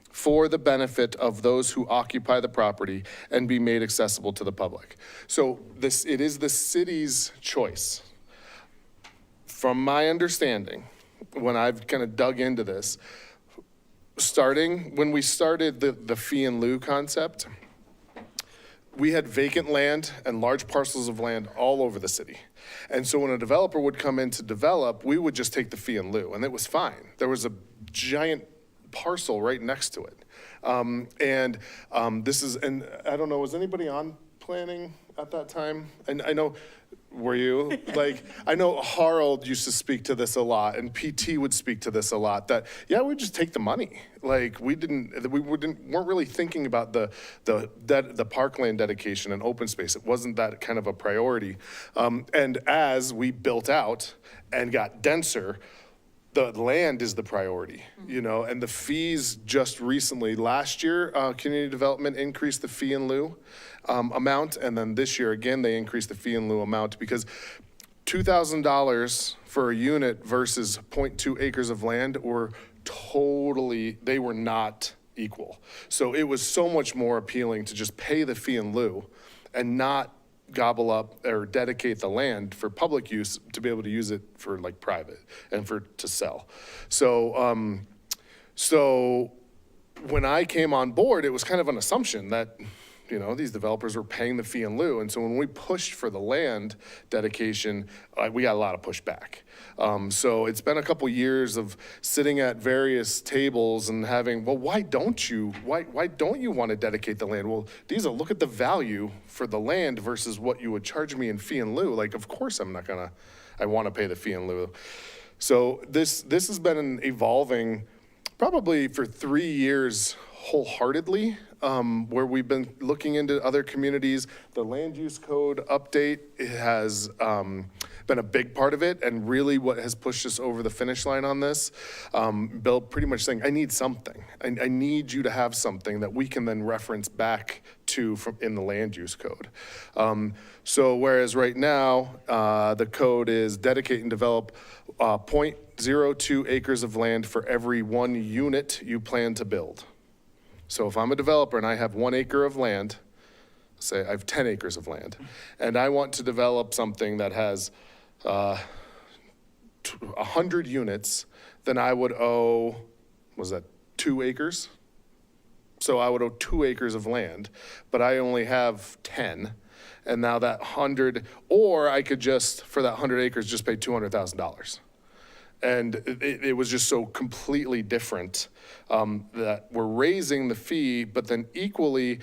for the benefit of those who occupy the property and be made accessible to the public. So it is the city's choice. From my understanding, when I've kind of dug into this, when we started the fee in lieu concept, we had vacant land and large parcels of land all over the city. And so when a developer would come in to develop, we would just take the fee in lieu, and it was fine. There was a giant parcel right next to it. And I don't know, was anybody on planning at that time? And I know, were you? I know Harold used to speak to this a lot, and PT would speak to this a lot, that, we'd just take the money. We weren't really thinking about the parkland dedication and open space. It wasn't that kind of a priority. And as we built out and got denser, the land is the priority, and the fees just recently, last year, community development increased the fee in lieu amount, and then this year, again, they increased the fee in lieu amount, because $2,000 for a unit versus 0.2 acres of land were totally, they were not equal. So it was so much more appealing to just pay the fee in lieu and not gobble up or dedicate the land for public use to be able to use it for like private and to sell. So, so when I came on board, it was kind of an assumption that, you know, these developers were paying the fee in lieu. And so when we pushed for the land dedication, we got a lot of pushback. So it's been a couple years of sitting at various tables and having, well, why don't you want to dedicate the land? Well, Diesel, look at the value for the land versus what you would charge me in fee in lieu. Like, of course I want to pay the fee in lieu. So this has been evolving probably for 3 years wholeheartedly, where we've been looking into other communities. The land use code update has been a big part of it, and really what has pushed us over the finish line on this. Bill pretty much saying, I need something. I need you to have something that we can then reference back to in the land use code. So whereas right now, the code is dedicate and develop 0.02 acres of land for every 1 unit you plan to build. So if I'm a developer and I have 1 acre of land, say I have 10 acres of land, and I want to develop something that has 100 units, then I would owe, was that 2 acres? So I would owe 2 acres of land, but I only have 10. And now that 100, or I could just, for that 100 acres, just pay $200,000. And it was just so completely different that we're raising the fee, but then equally,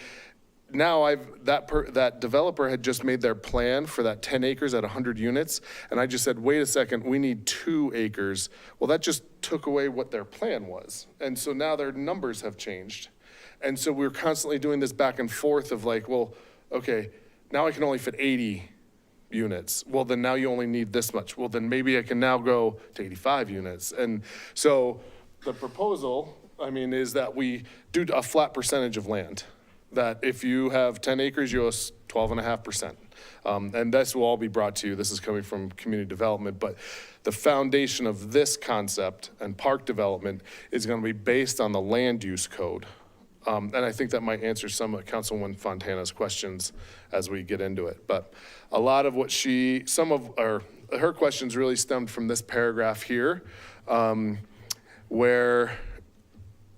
now that developer had just made their plan for that 10 acres at 100 units, and I just said, wait a second, we need 2 acres. Well, that just took away what their plan was. And so now their numbers have changed. And so we're constantly doing this back and forth of like, well, okay, now I can only fit 80 units. Well, then now you only need this much. Well, then maybe I can now go to 85 units. And so the proposal, I mean, is that we do a flat percentage of land. That if you have 10 acres, you owe us 12.5%. And this will all be brought to you. This is coming from community development, but the foundation of this concept and park development is going to be based on the land use code. And I think that might answer some of Councilwoman Fontana's questions as we get into it. But a lot of what her questions really stemmed from this paragraph here, where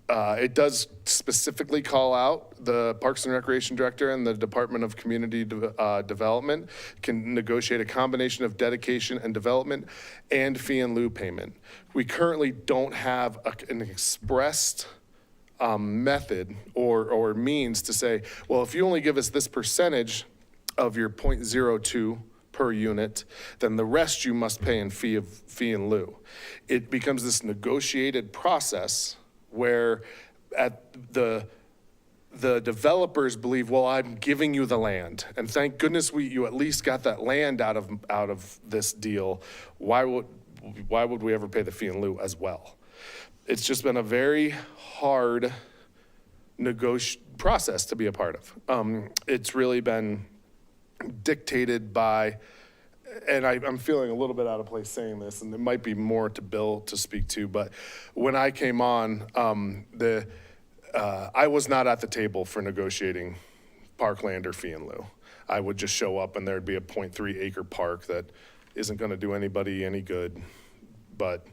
it does specifically call out the Parks and Recreation Director and the Department of Community Development can negotiate a combination of dedication and development and fee in lieu payment. We currently don't have an expressed method or means to say, well, if you only give us this percentage of your 0.02 per unit, then the rest you must pay in fee in lieu. It becomes this negotiated process where at the developers believe, well, I'm giving you the land, and thank goodness you at least got that land out of this deal. Why would we ever pay the fee in lieu as well? It's just been a very hard process to be a part of. It's really been dictated by, and I'm feeling a little bit out of place saying this, and there might be more to Bill to speak to, but when I came on, I was not at the table for negotiating parkland or fee in lieu. I would just show up and there'd be a 0.3 acre park that isn't gonna do anybody any good, but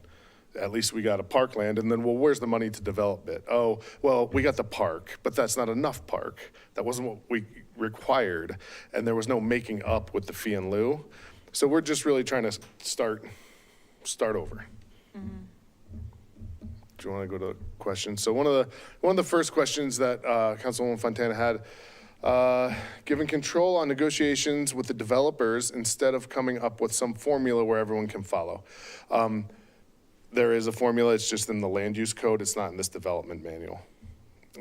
at least we got a parkland, and then, well, where's the money to develop it? Oh, well, we got the park, but that's not enough park. That wasn't what we required, and there was no making up with the fee in lieu. So we're just really trying to start over. Mm-hmm. Do you want to go to questions? So one of the first questions that Councilwoman Fontana had, given control on negotiations with the developers instead of coming up with some formula where everyone can follow. There is a formula, it's just in the land use code, it's not in this development manual.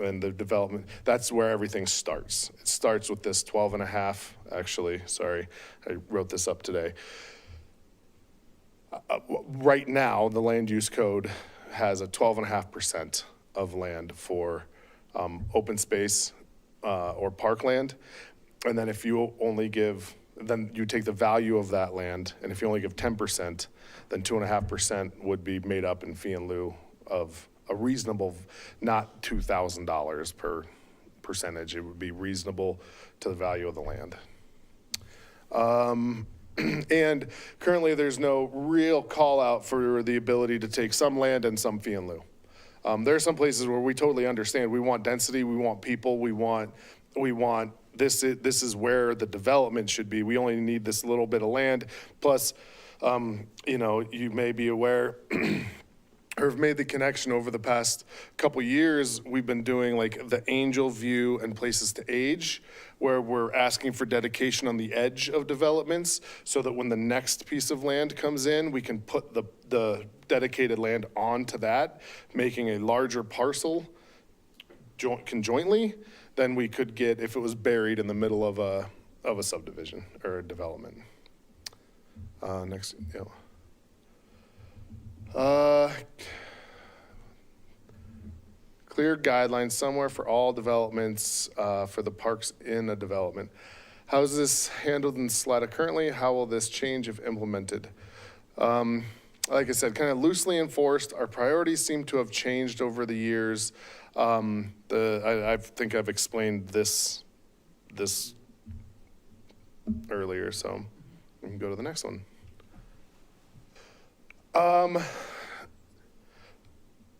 And the development, that's where everything starts. It starts with this 12.5, actually, sorry, I wrote this up today. Right now, the land use code has a 12.5% of land for open space or parkland. And then if you only give then you take the value of that land, and if you only give 10%, then 2.5% would be made up in fee and lieu of a reasonable, not $2,000 per percentage. It would be reasonable to the value of the land. And currently, there's no real call out for the ability to take some land and some fee and lieu. There are some places where we totally understand. We want density, we want people, we want this is where the development should be. We only need this little bit of land. Plus, you may be aware or have made the connection over the past couple years, we've been doing like the Angel View and Places to Age, where we're asking for dedication on the edge of developments so that when the next piece of land comes in, we can put the dedicated land onto that, making a larger parcel conjointly than we could get if it was buried in the middle of a subdivision or a development. Next, clear guidelines somewhere for all developments for the parks in a development. How is this handled in Salida currently? How will this change if implemented? Like I said, kind of loosely enforced. Our priorities seem to have changed over the years. I think I've explained this earlier, so we can go to the next one.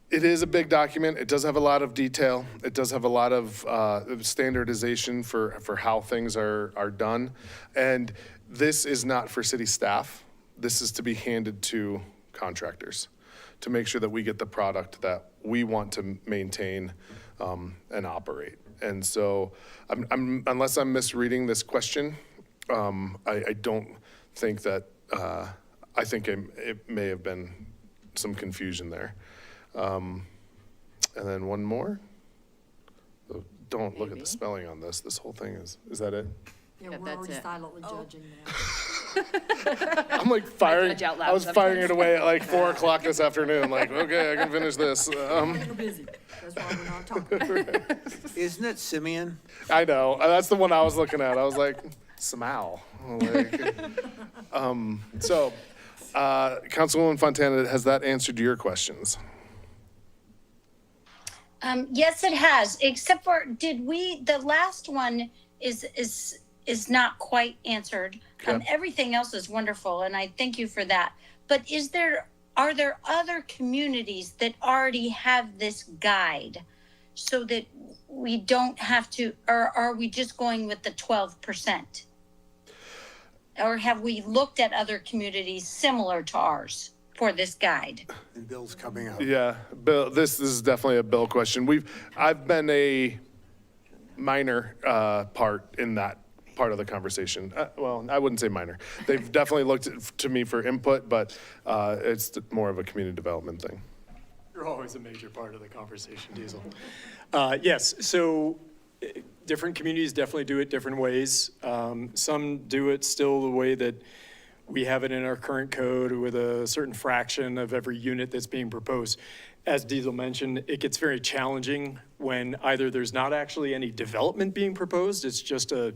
It is a big document. It does have a lot of detail. It does have a lot of standardization for how things are done. And this is not for city staff. This is to be handed to contractors to make sure that we get the product that we want to maintain and operate. And so unless I'm misreading this question, I don't think that, I think it may have been some confusion there. And then one more. Don't look at the spelling on this. This whole thing is that it? Yeah, Yeah, we're that's already it. silently judging now. I'm like firing, judge out loud I was sometimes. firing it away at like 4 o'clock this afternoon. Like, okay, I can finish this. You're busy, that's why we're not talking. Isn't it Simeon? I know. That's the one I was looking at. I was like, Samal. Like, Councilwoman Fontana, has that answered your questions? Yes, it has, except for, the last one is not quite answered. Okay. Everything else is wonderful, and I thank you for that. But are there other communities that already have this guide so that we don't have to, or are we just going with the 12%? Or have we looked at other communities similar to ours for this guide? And Bill's coming up. Yeah, Bill, this is definitely a Bill question. I've been a minor part in that part of the conversation. Well, I wouldn't say minor. They've definitely looked to me for input, but it's more of a community development thing. You're always a major part of the conversation, Diesel. Yes, so different communities definitely do it different ways. Some do it still the way that we have it in our current code with a certain fraction of every unit that's being proposed. As Diesel mentioned, it gets very challenging when either there's not actually any development being proposed, it's just an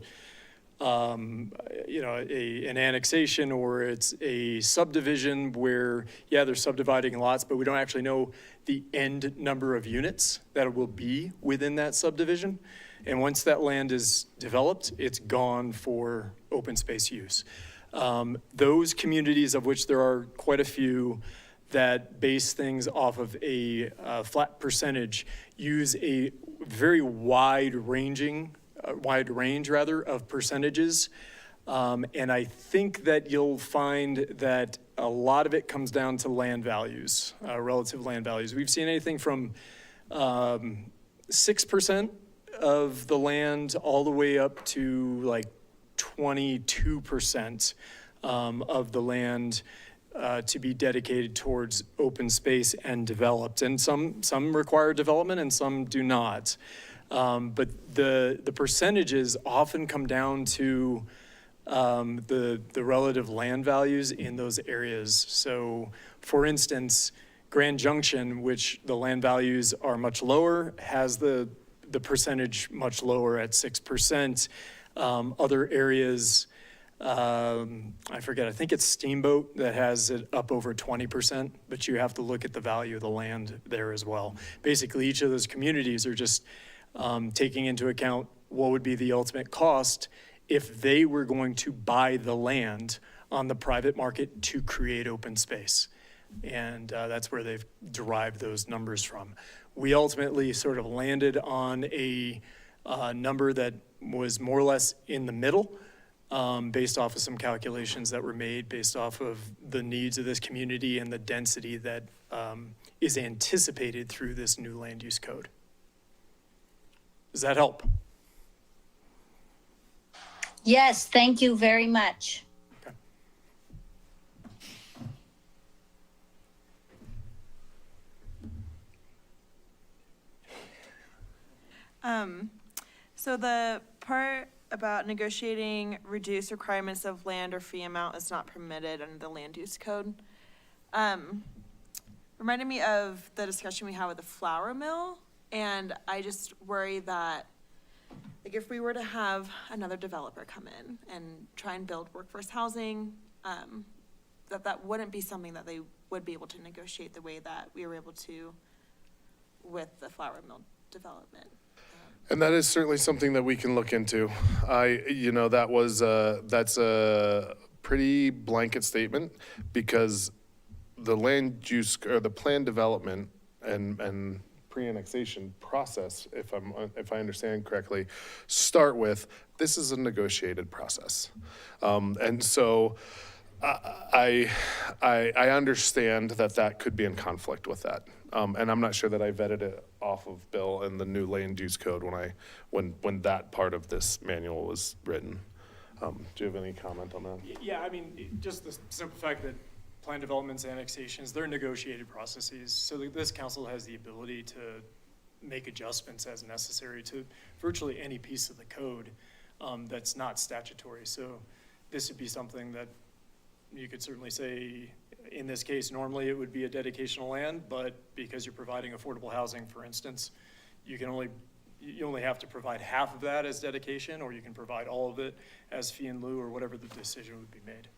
annexation, or it's a subdivision where, yeah, they're subdividing lots, but we don't actually know the end number of units that will be within that subdivision. And once that land is developed, it's gone for open space use. Those communities, of which there are quite a few, that base things off of a flat percentage, use a very wide range of percentages. And I think that you'll find that a lot of it comes down to land values, relative land values. We've seen anything from 6% of the land all the way up to like 22% of the land to be dedicated towards open space and developed. And some require development and some do not. But the percentages often come down to the relative land values in those areas. So for instance, Grand Junction, which the land values are much lower, has the percentage much lower at 6%. Other areas I forget, I think it's Steamboat that has it up over 20%, but you have to look at the value of the land there as well. Basically, each of those communities are just taking into account what would be the ultimate cost if they were going to buy the land on the private market to create open space. And that's where they've derived those numbers from. We ultimately sort of landed on a number that was more or less in the middle, based off of some calculations that were made based off of the needs of this community and the density that is anticipated through this new land use code. Does that help? Yes, thank you very much. Okay. So the part about negotiating reduced requirements of land or fee amount is not permitted under the land use code. Reminded me of the discussion we had with the flour mill, and I just worry that, like, if we were to have another developer come in and try and build workforce housing, that wouldn't be something that they would be able to negotiate the way that we were able to with the flour mill development. And that is certainly something that we can look into. That's a pretty blanket statement, because the land use or the plan development and pre-annexation process, if I understand correctly, start with, this is a negotiated process. And so I understand that could be in conflict with that. And I'm not sure that I vetted it off of Bill and the new land use code when that part of this manual was written. Do you have any comment on that? Yeah, I mean, just the simple fact that plan developments, annexations, they're negotiated processes. So this council has the ability to make adjustments as necessary to virtually any piece of the code that's not statutory. So this would be something that you could certainly say, in this case, normally it would be a dedication of land, but because you're providing affordable housing, for instance, you only have to provide half of that as dedication, or you can provide all of it as fee in lieu, or whatever the decision would be made.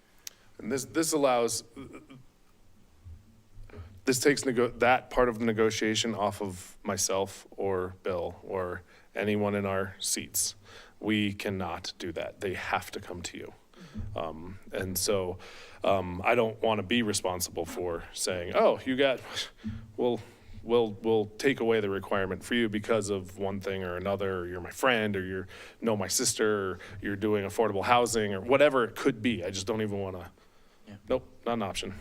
And this takes that part of the negotiation off of myself or Bill or anyone in our seats. We cannot do that. They have to come to you. And so I don't want to be responsible for saying, oh, we'll take away the requirement for you because of one thing or another, or you're my friend, or you know my sister, or you're doing affordable housing, or whatever it could be. I just don't even want to. Yeah. Nope, not an option.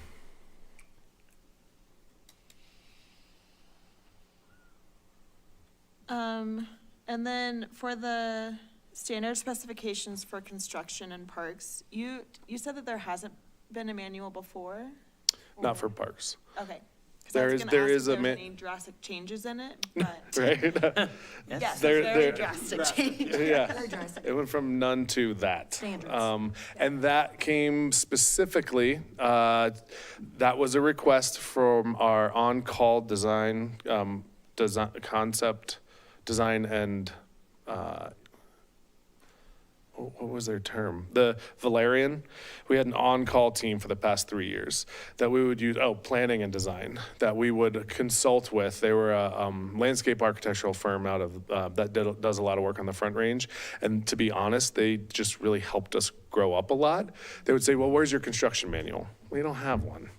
And then for the standard specifications for construction and parks, you said that there hasn't been a manual before? Not for parks. Okay. 'Cause I There was is- gonna there ask is if a there's ma- any drastic changes in it, but Right? yes, There- very there- drastic change. Yeah, Very drastic. it went from none to that. Standards. And that came specifically, that was a request from our on-call design, concept, design and, what was their term? The Valerian. We had an on-call team for the past 3 years that we would use, planning and design, that we would consult with. They were a landscape architectural firm out of, that does a lot of work on the Front Range. And to be honest, they just really helped us grow up a lot. They would say, well, where's your construction manual? We don't have one.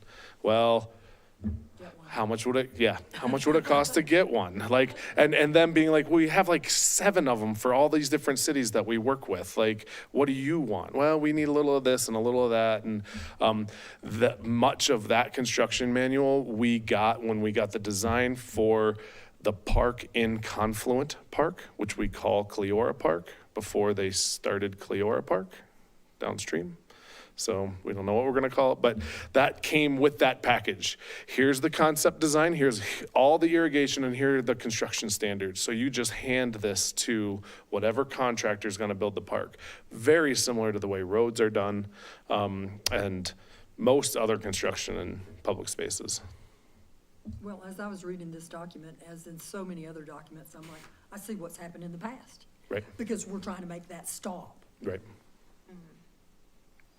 Well, how much would it cost to get one? Like, and them being like, we have like 7 of them for all these different cities that we work with. Like, what do you want? Well, we need a little of this and a little of that. And much of that construction manual we got when we got the design for the park in Confluent Park, which we call Cleora Park, before they started Cleora Park downstream. So we don't know what we're going to call it, but that came with that package. Here's the concept design, here's all the irrigation, and here are the construction standards. So you just hand this to whatever contractor is going to build the park. Very similar to the way roads are done, and most other construction in public spaces. Well, as I was reading this document, as in so many other documents, I'm like, I see what's happened in the past. Right. Because we're trying to make that stop. Right.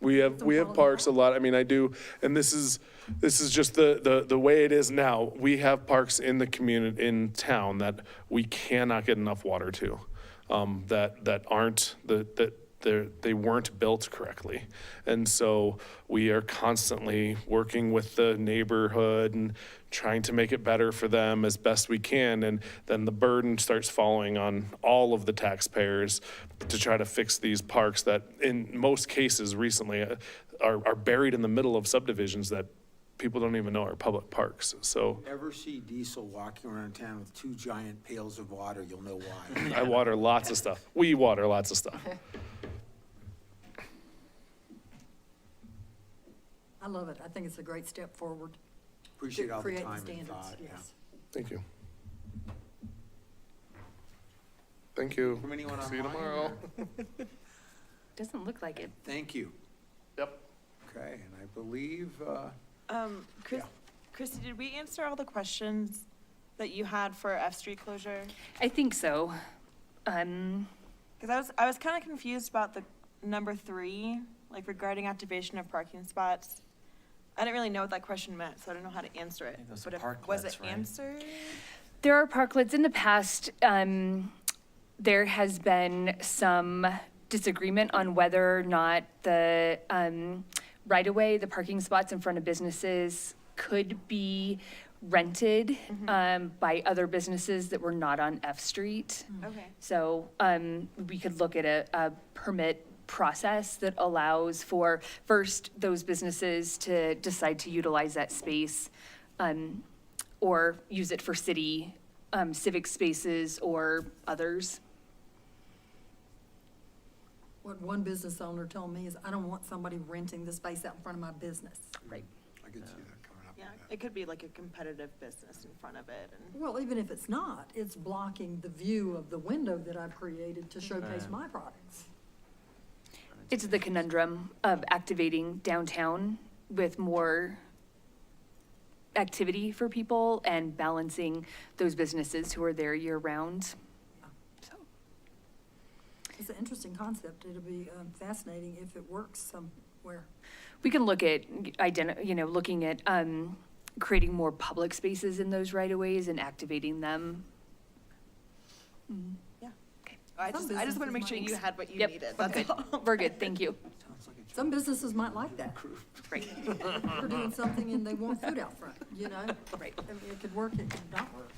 We have parks a lot. I mean, I do, and this is just the way it is now. We have parks in the community, in town, that we cannot get enough water to, that aren't, they weren't built correctly. And so we are constantly working with the neighborhood and trying to make it better for them as best we can. And then the burden starts falling on all of the taxpayers to try to fix these parks that in most cases recently are buried in the middle of subdivisions that people don't even know are public parks. So Ever see Diesel walking around town with 2 giant pails of water, you'll know why. I water lots of stuff. We water lots of stuff. I love it. I think it's a great step forward. Appreciate all the Create time and standards, thought, yeah. yes. Thank you. Thank you. From anyone See you online, tomorrow. Doesn't look like it. Thank you. Yep. Okay, and I believe, Christy, did we answer all the questions that you had for F Street closure? I think so. Because I was kind of confused about the number 3, like regarding activation of parking spots. I didn't really know what that question meant, so I don't know how to answer it. think those are But was it parklets, right? answered? There are parklets. In the past, there has been some disagreement on whether or not the right-of-way, the parking spots in front of businesses could be rented by other businesses that were not on F Street. Okay. So we could look at a permit process that allows for, first, those businesses to decide to utilize that space or use it for city civic spaces or others. What one business owner told me is, I don't want somebody renting the space out in front of my business. Right. I could see that coming up. Yeah, it could be like a competitive business in front of it. And Well, even if it's not, it's blocking the view of the window that I've created to showcase my products. It's the conundrum of activating downtown with more activity for people and balancing those businesses who are there year-round. So, It's an interesting concept. It'll be fascinating if it works somewhere. we can look at looking at creating more public spaces in those right-of-ways and activating them. yeah. Okay. I just businesses want to make sure might- you had what you Yep, needed. we're That's good. all. We're good, thank you. Some businesses might like that. Right, They're doing something and they want food out front, you know? right. I mean, it could work, it could not work.